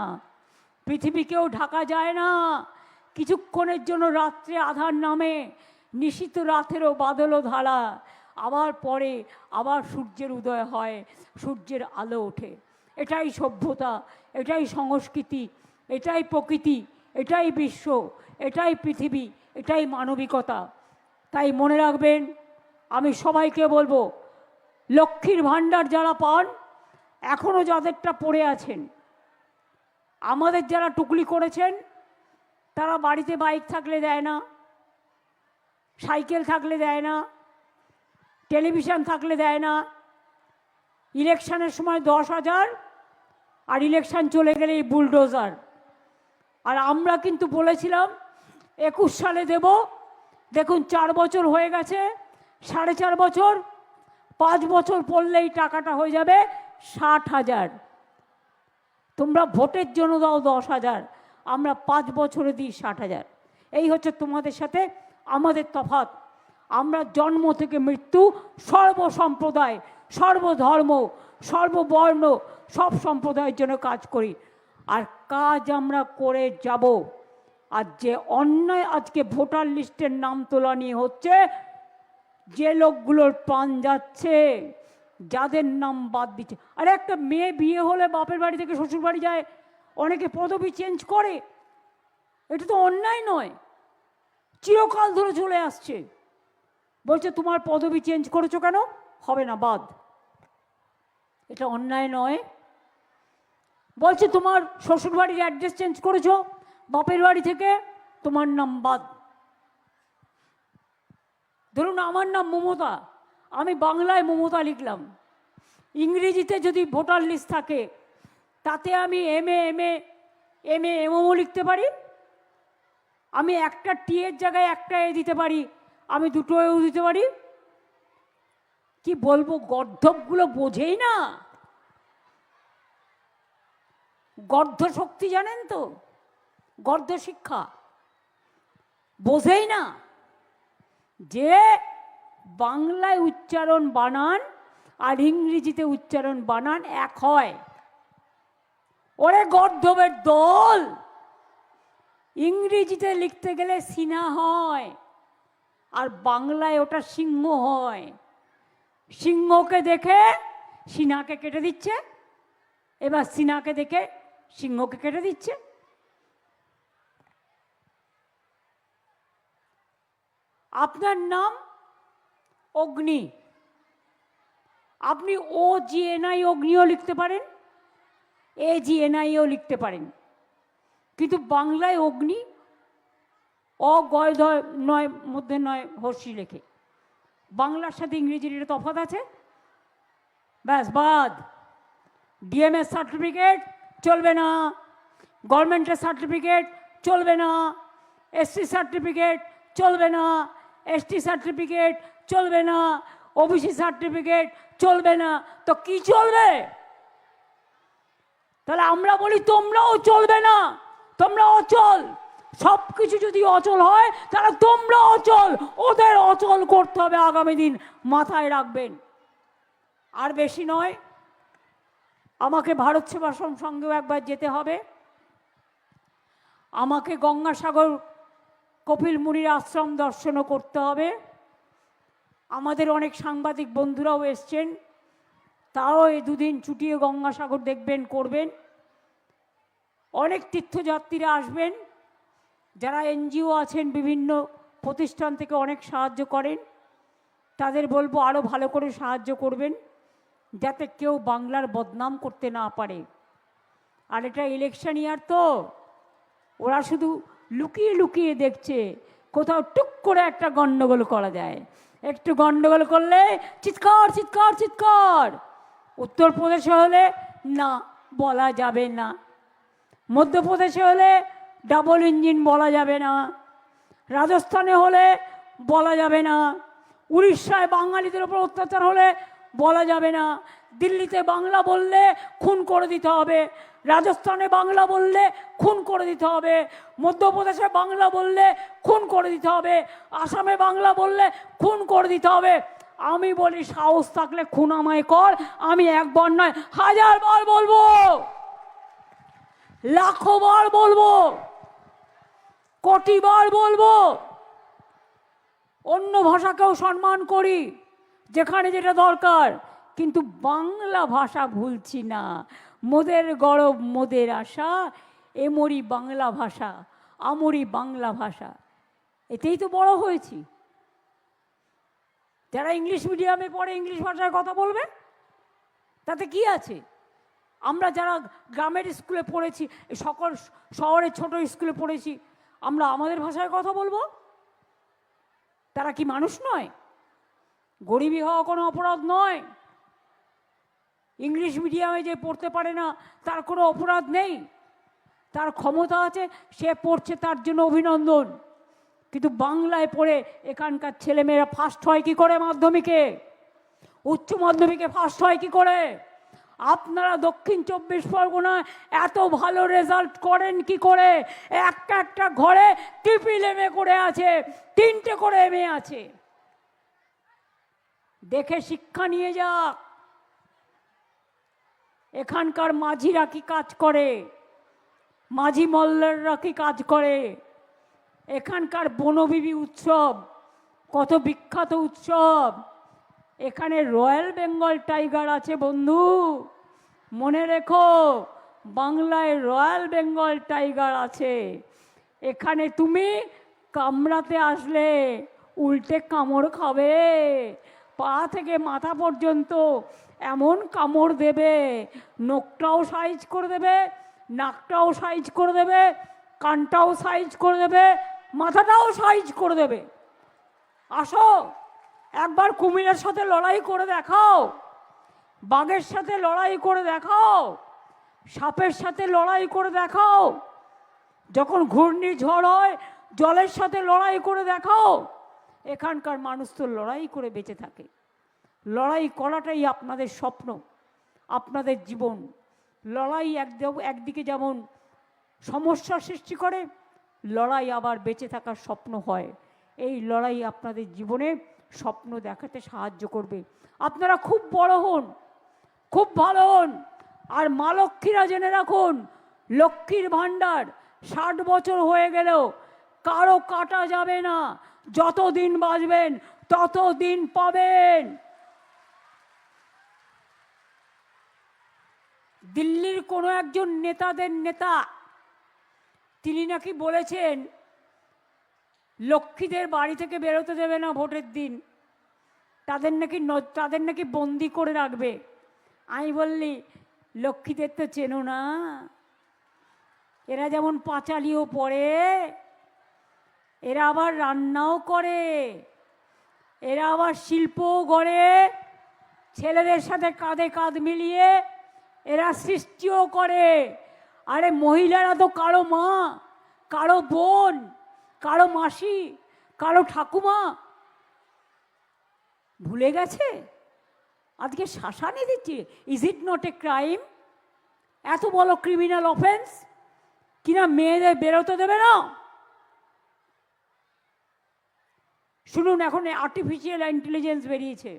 পৃথিবীকেও ঢাকা যায় না। কিছুক্ষণের জন্য রাত্রে আধার নামে, নিশীত রাতেরও বাদলও ধারা, আবার পরে আবার সূর্যের উদয় হয়, সূর্যের আলো ওঠে। এটাই সভ্যতা, এটাই সংস্কৃতি, এটাই প্রকৃতি, এটাই বিশ্ব, এটাই পৃথিবী, এটাই মানবিকতা। তাই মনে রাখবেন, আমি সবাইকে বলবো, লক্ষ্মীর ভাণ্ডার যারা পান, এখনও যাদেরটা পড়ে আছেন, আমাদের যারা টুকলি করেছেন, তারা বাড়িতে বাইক থাকলে দেয় না, সাইকেল থাকলে দেয় না, টেলিভিশন থাকলে দেয় না। ইলেকশনের সময় 10,000, আর ইলেকশন চলে গেলেই বুলডোজার। আর আমরা কিন্তু বলেছিলাম 21 সালে দেব। দেখুন 4 বছর হয়ে গেছে, 4.5 বছর, 5 বছর পড়লেই টাকাটা হয়ে যাবে 60,000। তোমরা ভোটের জন্য দাও 10,000, আমরা 5 বছরে দিই 60,000। এই হচ্ছে তোমাদের সাথে আমাদের তফাৎ। আমরা জন্ম থেকে মৃত্যু সর্বসম্প্রদায়, সর্বধর্ম, সর্ববর্ণ, সব সম্প্রদায়ের জন্য কাজ করি, আর কাজ আমরা করে যাব। আর যে অন্যায় আজকে ভোটার লিস্টের নাম তোলা নিয়ে হচ্ছে, যে লোকগুলোর প্রাণ যাচ্ছে, যাদের নাম বাদ দিচ্ছে। আরে একটা মেয়ে বিয়ে হলে বাপের বাড়ি থেকে শ্বশুর বাড়ি যায়, অনেকে পদবি চেঞ্জ করে, এটা তো অন্যায় নয়, চিরকাল ধরে চলে আসছে। বলছে তোমার পদবি চেঞ্জ করেছো কেন? হবে না, বাদ। এটা অন্যায় নয়। বলছে তোমার শ্বশুর বাড়ির অ্যাড্রেস চেঞ্জ করেছো, বাপের বাড়ি থেকে, তোমার নাম বাদ। ধরুন আমার নাম মমতা, আমি বাংলায় মমতা লিখলাম, ইংরেজিতে যদি ভোটার লিস্ট থাকে, তাতে আমি এমও লিখতে পারি, আমি একটা টি এর জায়গায় একটা এ দিতে পারি, আমি দুটো এও দিতে পারি। কি বলবো, গর্ধবগুলো বোঝেই না। গর্ধ শক্তি জানেন তো, গর্ধ শিক্ষা বোঝেই না যে বাংলায় উচ্চারণ বানান আর ইংরেজিতে উচ্চারণ বানান এক হয়। ওরে গর্ধবের দল, ইংরেজিতে লিখতে গেলে সিনা হয়, আর বাংলায় ওটা সিংহ হয়। সিংহকে দেখে সিনাকে কেটে দিচ্ছে, এবার সিনাকে দেখে সিংহকে কেটে দিচ্ছে। আপনার নাম অগ্নি, আপনি OGNI অগ্নিও লিখতে পারেন, AGNIও লিখতে পারেন, কিন্তু বাংলায় অগ্নি অগয় নয় মধ্যে নয় হর্ষি লেখে। বাংলার সাথে ইংরেজির এটা তফাৎ আছে, ব্যাস বাদ। ডিএমএস সার্টিফিকেট চলবে না, গভর্নমেন্টের সার্টিফিকেট চলবে না, এসসি সার্টিফিকেট চলবে না, এসটি সার্টিফিকেট চলবে না, ওবিসি সার্টিফিকেট চলবে না, তো কি চলবে? তাহলে আমরা বলি তোমরাও চলবে না, তোমরা অচল। সব কিছু যদি অচল হয় তাহলে তোমরা অচল, ওদের অচল করতে হবে আগামী দিন, মাথায় রাখবেন। আর বেশি নয়, আমাকে ভারত সেবাশ্রম সঙ্গেও একবার যেতে হবে, আমাকে গঙ্গাসাগর কপিল মুনির আশ্রম দর্শনও করতে হবে। আমাদের অনেক সাংবাদিক বন্ধুরাও এসছেন, তারাও এই দুদিন ছুটিয়ে গঙ্গাসাগর দেখবেন, করবেন। অনেক তীর্থযাত্রীরা আসবেন, যারা এনজিও আছেন, বিভিন্ন প্রতিষ্ঠান থেকে অনেক সাহায্য করেন, তাদের বলবো আরও ভালো করে সাহায্য করবেন, যাতে কেউ বাংলার বদনাম করতে না পারে। আর এটা ইলেকশন ইয়ার, তো ওরা শুধু লুকিয়ে লুকিয়ে দেখছে কোথাও টুক করে একটা গণ্ডগোল করা যায়। একটু গণ্ডগোল করলে চিৎকার চিৎকার চিৎকার। উত্তরপ্রদেশে হলে না, বলা যাবে না। মধ্যপ্রদেশে হলে ডাবল ইঞ্জিন বলা যাবে না, রাজস্থানে হলে বলা যাবে না, উড়িষ্যায় বাঙালিদের ওপর অত্যাচার হলে বলা যাবে না, দিল্লিতে বাংলা বললে খুন করে দিতে হবে, রাজস্থানে বাংলা বললে খুন করে দিতে হবে, মধ্যপ্রদেশে বাংলা বললে খুন করে দিতে হবে, আসামে বাংলা বললে খুন করে দিতে হবে। আমি বলি সাহস থাকলে খুন আমায় কর, আমি একবার নয় 1000 বার বলবো, লাখো বার বলবো, কোটি বার বলবো। অন্য ভাষাকেও সম্মান করি যেখানে যেটা দরকার, কিন্তু বাংলা ভাষা ভুলছি না। মোদের গরব মোদের আশা, এমরি বাংলা ভাষা, আমরি বাংলা ভাষা, এতেই তো বড় হয়েছি। যারা ইংলিশ মিডিয়ামে পড়ে ইংলিশ ভাষায় কথা বলবে, তাতে কি আছে? আমরা যারা গ্রামের স্কুলে পড়েছি, সকল শহরের ছোট স্কুলে পড়েছি, আমরা আমাদের ভাষায় কথা বলবো? তারা কি মানুষ নয়? গরিবী হওয়া কোনো অপরাধ নয়। ইংলিশ মিডিয়ামে যে পড়তে পারে না তার কোনো অপরাধ নেই, তার ক্ষমতা আছে, সে পড়ছে, তার জন্য অভিনন্দন। কিন্তু বাংলায় পড়ে এখানকার ছেলেমেয়েরা ফার্স্ট হয় কি করে? মাধ্যমিকে, উচ্চ মাধ্যমিকে ফার্স্ট হয় কি করে? আপনারা দক্ষিণ 24 পরগনায় এত ভালো রেজাল্ট করেন কি করে? একটা একটা ঘরে ট্রিপল এমএ করে আছে, 3টে করে এমএ আছে। দেখে শিক্ষা নিয়ে যাক। এখানকার মাঝিরা কি কাজ করে, মাঝি মল্লাররা কি কাজ করে, এখানকার বনবিবি উৎসব কত বিখ্যাত উৎসব। এখানে রয়্যাল বেঙ্গল টাইগার আছে বন্ধু, মনে রেখো, বাংলায় রয়্যাল বেঙ্গল টাইগার আছে। এখানে তুমি কামড়াতে আসলে উল্টে কামড় খাবে, পা থেকে মাথা পর্যন্ত এমন কামড় দেবে, নখটাও সাইজ করে দেবে, নাকটাও সাইজ করে দেবে, কানটাও সাইজ করে দেবে, মাথাটাও সাইজ করে দেবে। আসো একবার কুমিরের সাথে লড়াই করে দেখাও, বাঘের সাথে লড়াই করে দেখাও, সাপের সাথে লড়াই করে দেখাও, যখন ঘূর্ণিঝড় হয় জলের সাথে লড়াই করে দেখাও। এখানকার মানুষ তো লড়াই করে বেঁচে থাকে। লড়াই করাটাই আপনাদের স্বপ্ন, আপনাদের জীবন। লড়াই একদিকে যেমন সমস্যার সৃষ্টি করে, লড়াই আবার বেঁচে থাকার স্বপ্ন হয়। এই লড়াই আপনাদের জীবনে স্বপ্ন দেখাতে সাহায্য করবে। আপনারা খুব বড় হন, খুব ভালো হন। আর মা লক্ষ্মীরা জেনে রাখুন, লক্ষ্মীর ভাণ্ডার 60 বছর হয়ে গেলেও কারো কাটা যাবে না। যতদিন বাঁচবেন ততদিন পাবেন। দিল্লির কোনো একজন নেতাদের নেতা, তিনি নাকি বলেছেন লক্ষ্মীদের বাড়ি থেকে বেরোতে দেবে না ভোটের দিন, তাদের নাকি বন্দি করে রাখবে। আমি বললি, লক্ষ্মীদের তো চেনো না, এরা যেমন পাঁচালিও পড়ে, এরা আবার রান্নাও করে, এরা আবার শিল্পও গড়ে, ছেলেদের সাথে কাঁধে কাঁধ মিলিয়ে এরা সৃষ্টিও করে। আরে মহিলারা তো কারো মা, কারো বোন, কারো মাসি, কারো ঠাকুমা, ভুলে গেছে? আজকে শাসানি দিচ্ছে। Is it not a crime? এত বড় ক্রিমিনাল অফেন্স কিনা মেয়েদের বেরোতে দেবে না? শুনুন, এখন আর্টিফিশিয়াল ইন্টেলিজেন্স বেরিয়েছে।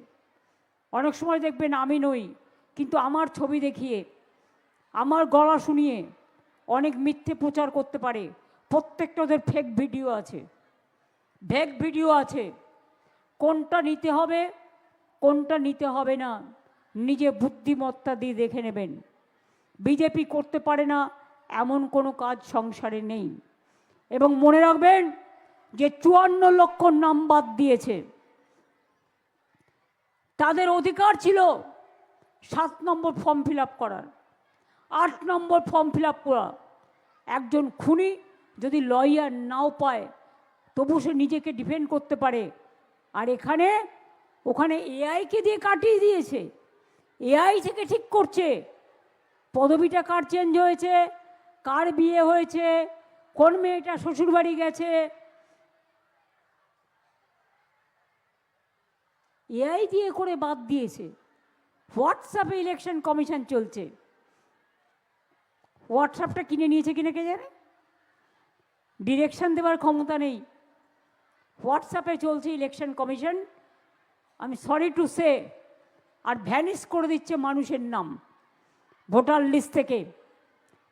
অনেক সময় দেখবেন আমি নই, কিন্তু আমার ছবি দেখিয়ে, আমার গলা শুনিয়ে অনেক মিথ্যে প্রচার করতে পারে। প্রত্যেকটা ওদের ফেক ভিডিও আছে, ফেক ভিডিও আছে। কোনটা নিতে হবে, কোনটা নিতে হবে না, নিজে বুদ্ধিমত্তা দিয়ে দেখে নেবেন। বিজেপি করতে পারে না এমন কোনো কাজ সংসারে নেই। এবং মনে রাখবেন যে 54 লক্ষ নাম বাদ দিয়েছে, তাদের অধিকার ছিল 7 নম্বর ফর্ম ফিল আপ করার, 8 নম্বর ফর্ম ফিল আপ করা। একজন খুনি যদি লয়ার নাও পায় তবু সে নিজেকে ডিফেন্ড করতে পারে। আর ওখানে এআইকে দিয়ে কাটিয়ে দিয়েছে, এআই থেকে ঠিক করছে পদবিটা কার চেঞ্জ হয়েছে, কার বিয়ে হয়েছে, কোন মেয়েটা শ্বশুরবাড়ি গেছে, এআই দিয়ে করে বাদ দিয়েছে। হোয়াটসঅ্যাপে ইলেকশন কমিশন চলছে। হোয়াটসঅ্যাপটা কিনে নিয়েছে কিনা কে জানে, ডিরেকশন দেওয়ার ক্ষমতা নেই। হোয়াটসঅ্যাপে চলছে ইলেকশন কমিশন, আমি সরি টু সে। আর ভ্যানিশ করে দিচ্ছে মানুষের নাম ভোটার লিস্ট থেকে।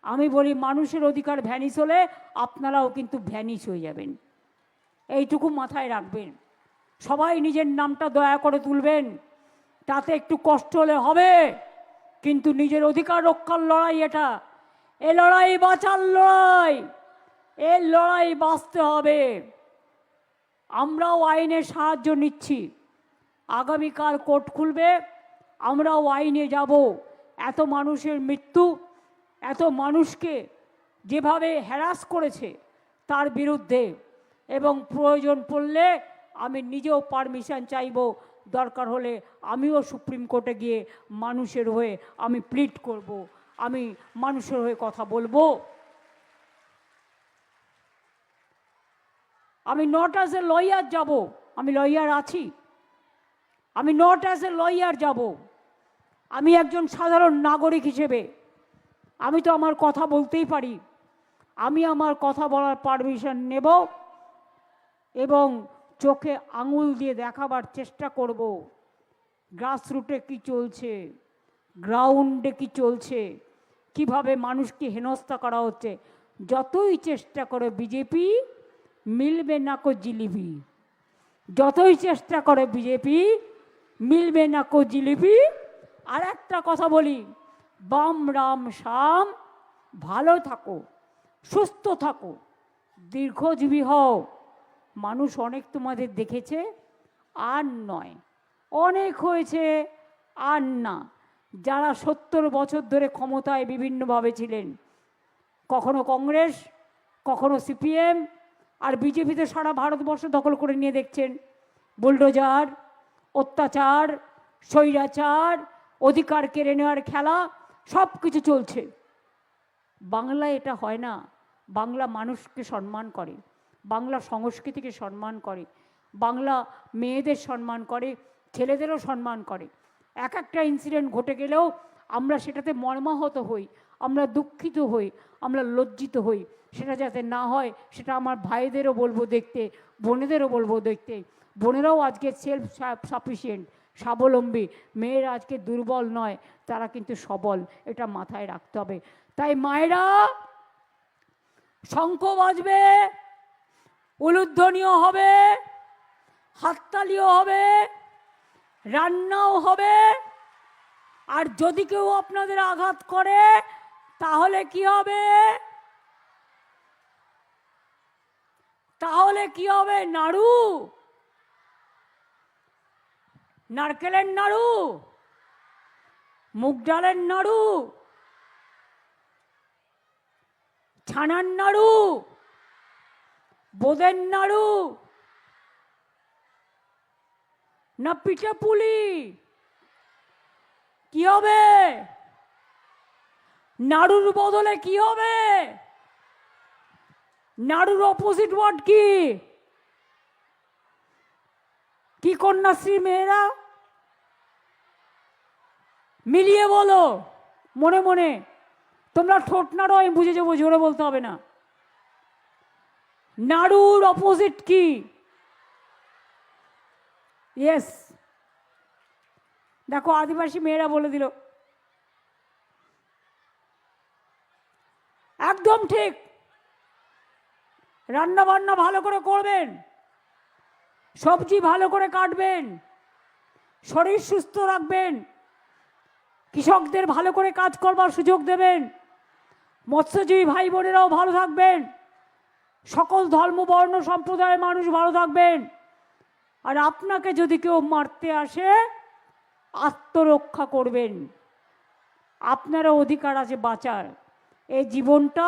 আমি বলি মানুষের অধিকার ভ্যানিশ হলে আপনারাও কিন্তু ভ্যানিশ হয়ে যাবেন, এইটুকু মাথায় রাখবেন। সবাই নিজের নামটা দয়া করে তুলবেন, তাতে একটু কষ্ট হলে হবে, কিন্তু নিজের অধিকার রক্ষার লড়াই এটা। এ লড়াই বাঁচার লড়াই, এই লড়াই বাঁচতে হবে। আমরাও আইনের সাহায্য নিচ্ছি। আগামীকাল কোর্ট খুলবে, আমরাও আইনে যাব। এত মানুষের মৃত্যু, এত মানুষকে যেভাবে হ্যারাস করেছে তার বিরুদ্ধে, এবং প্রয়োজন পড়লে আমি নিজেও পারমিশন চাইব। দরকার হলে আমিও সুপ্রিম কোর্টে গিয়ে মানুষের হয়ে আমি প্লিড করব, আমি মানুষের হয়ে কথা বলবো। আমি নট অ্যাজ এ লয়ার যাব, আমি লয়ার আছি, আমি নট অ্যাজ এ লয়ার যাব, আমি একজন সাধারণ নাগরিক হিসেবে আমি তো আমার কথা বলতেই পারি। আমি আমার কথা বলার পারমিশন নেব এবং চোখে আঙুল দিয়ে দেখাবার চেষ্টা করব গ্রাসরুটে কি চলছে, গ্রাউন্ডে কি চলছে, কিভাবে মানুষকে হেনস্থা করা হচ্ছে। যতই চেষ্টা করে বিজেপি, মিলবে না কো জিলিপি, যতই চেষ্টা করে বিজেপি, মিলবে না কো জিলিপি। আর একটা কথা বলি, বাম রাম শাম, ভালো থাকো, সুস্থ থাকো, দীর্ঘজীবী হও। মানুষ অনেক তোমাদের দেখেছে, আর নয়, অনেক হয়েছে, আর না। যারা 70 বছর ধরে ক্ষমতায় বিভিন্নভাবে ছিলেন, কখনো কংগ্রেস, কখনো সিপিএম, আর বিজেপিতে সারা ভারতবর্ষ দখল করে নিয়ে দেখছেন। বুলডোজার, অত্যাচার, স্বৈরাচার, অধিকার কেড়ে নেওয়ার খেলা সব কিছু চলছে। বাংলায় এটা হয় না। বাংলা মানুষকে সম্মান করে, বাংলা সংস্কৃতিকে সম্মান করে, বাংলা মেয়েদের সম্মান করে, ছেলেদেরও সম্মান করে। এক একটা ইনসিডেন্ট ঘটে গেলেও আমরা সেটাতে মর্মাহত হই, আমরা দুঃখিত হই, আমরা লজ্জিত হই। সেটা যাতে না হয় সেটা আমার ভাইদেরও বলবো দেখতে, বোনেদেরও বলবো দেখতে। বোনেরাও আজকে সেলফ সাফিসিয়েন্ট, স্বাবলম্বী। মেয়েরা আজকে দুর্বল নয়, তারা কিন্তু সবল, এটা মাথায় রাখতে হবে। তাই মায়েরা, শঙ্খ বাজবে, উলুধ্বনিও হবে, হাততালিও হবে, রান্নাও হবে। আর যদি কেউ আপনাদের আঘাত করে তাহলে কি হবে? তাহলে কি হবে? নাড়ু, নারকেলের নাড়ু, মুগ ডালের নাড়ু, ছানার নাড়ু, বোঁদের নাড়ু না পিঠে পুলি? কি হবে? নাড়ুর বদলে কি হবে? নাড়ুর অপোজিট ওয়ার্ড কি? কি কন্যাশ্রী মেয়েরা? মিলিয়ে বলো মনে মনে। তোমরা ঠোঁট নাড়ো, আমি বুঝে যাবো, জোরে বলতে হবে না। নাড়ুর অপোজিট কি? ইয়েস, দেখো আদিবাসী মেয়েরা বলে দিল, একদম ঠিক। রান্না বান্না ভালো করে করবেন, সবজি ভালো করে কাটবেন, শরীর সুস্থ রাখবেন, কৃষকদের ভালো করে কাজ করবার সুযোগ দেবেন, মৎস্যজীবী ভাই বোনেরাও ভালো থাকবেন, সকল ধর্ম বর্ণ সম্প্রদায়ের মানুষ ভালো থাকবেন। আর আপনাকে যদি কেউ মারতে আসে, আত্মরক্ষা করবেন। আপনারও অধিকার আছে বাঁচার। এই জীবনটা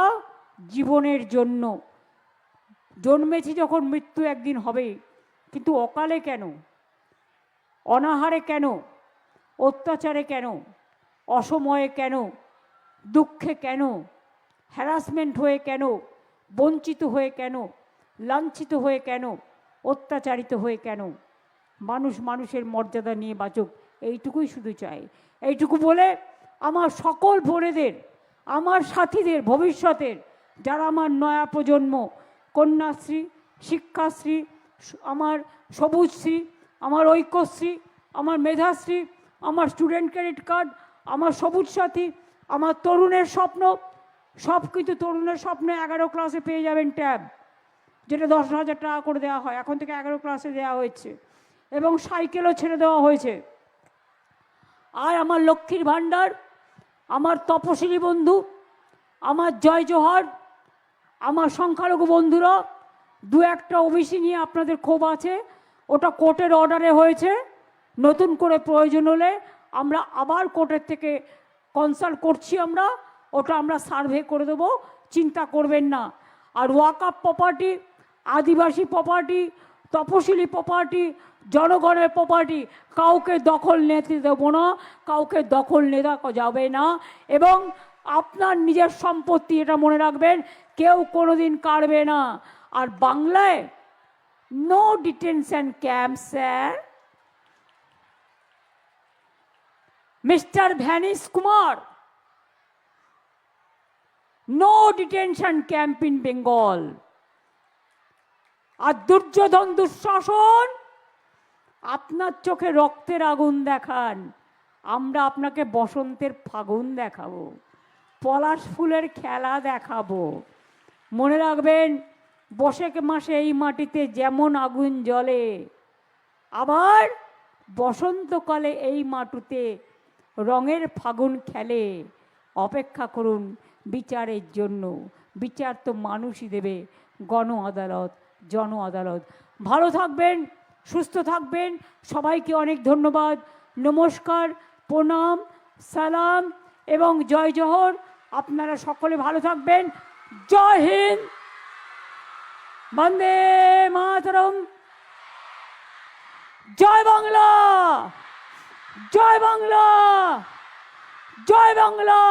জীবনের জন্য জন্মেছি যখন, মৃত্যু একদিন হবে। কিন্তু অকালে কেন? অনাহারে কেন? অত্যাচারে কেন? অসময়ে কেন? দুঃখে কেন? হ্যারাসমেন্ট হয়ে কেন? বঞ্চিত হয়ে কেন? লাঞ্ছিত হয়ে কেন? অত্যাচারিত হয়ে কেন? মানুষ মানুষের মর্যাদা নিয়ে বাঁচুক, এইটুকুই শুধু চাই। এইটুকু বলে আমার সকল বোনেদের, আমার সাথীদের, ভবিষ্যতের যারা আমার নয়া প্রজন্ম, কন্যাশ্রী, শিক্ষাশ্রী, আমার সবুজশ্রী, আমার ঐক্যশ্রী, আমার মেধাশ্রী, আমার স্টুডেন্ট ক্রেডিট কার্ড, আমার সবুজ সাথী, আমার তরুণের স্বপ্ন, সব কিছু তরুণের স্বপ্নে 11 ক্লাসে পেয়ে যাবেন ট্যাব, যেটা 10,000 টাকা করে দেওয়া হয়, এখন থেকে 11 ক্লাসে দেওয়া হয়েছে, এবং সাইকেলও ছেড়ে দেওয়া হয়েছে। আর আমার লক্ষ্মীর ভাণ্ডার, আমার তপশিলি বন্ধু, আমার জয় জোহর, আমার সংখ্যালঘু বন্ধুরা, দু একটা ওবিসি নিয়ে আপনাদের ক্ষোভ আছে, ওটা কোর্টের অর্ডারে হয়েছে। নতুন করে প্রয়োজন হলে আমরা আবার কোর্টের থেকে কনসাল্ট করছি, ওটা আমরা সার্ভে করে দেবো, চিন্তা করবেন না। আর ওয়াকআপ প্রপার্টি, আদিবাসী প্রপার্টি, তপশিলি প্রপার্টি, জনগণের প্রপার্টি কাউকে দখল নিতে দেবো না, কাউকে দখল নেওয়া যাবে না। এবং আপনার নিজের সম্পত্তি, এটা মনে রাখবেন, কেউ কোনোদিন কাড়বে না। আর বাংলায় no detention camp sir. Mister vanish Kumar, no detention camp in Bengal. আর দুর্যোধন দুঃশাসন, আপনার চোখে রক্তের আগুন দেখান, আমরা আপনাকে বসন্তের ফাগুন দেখাবো, পলাশ ফুলের খেলা দেখাবো। মনে রাখবেন, বৈশাখ মাসে এই মাটিতে যেমন আগুন জ্বলে, আবার বসন্তকালে এই মাটিতে রঙের ফাগুন খেলে। অপেক্ষা করুন বিচারের জন্য। বিচার তো মানুষই দেবে, গণ আদালত, জন আদালত। ভালো থাকবেন, সুস্থ থাকবেন, সবাইকে অনেক ধন্যবাদ, নমস্কার, প্রণাম, সালাম এবং জয় জোহর। আপনারা সকলে ভালো থাকবেন। জয় হিন্দ, বন্দে মাতরম, জয় বাংলা, জয় বাংলা, জয় বাংলা।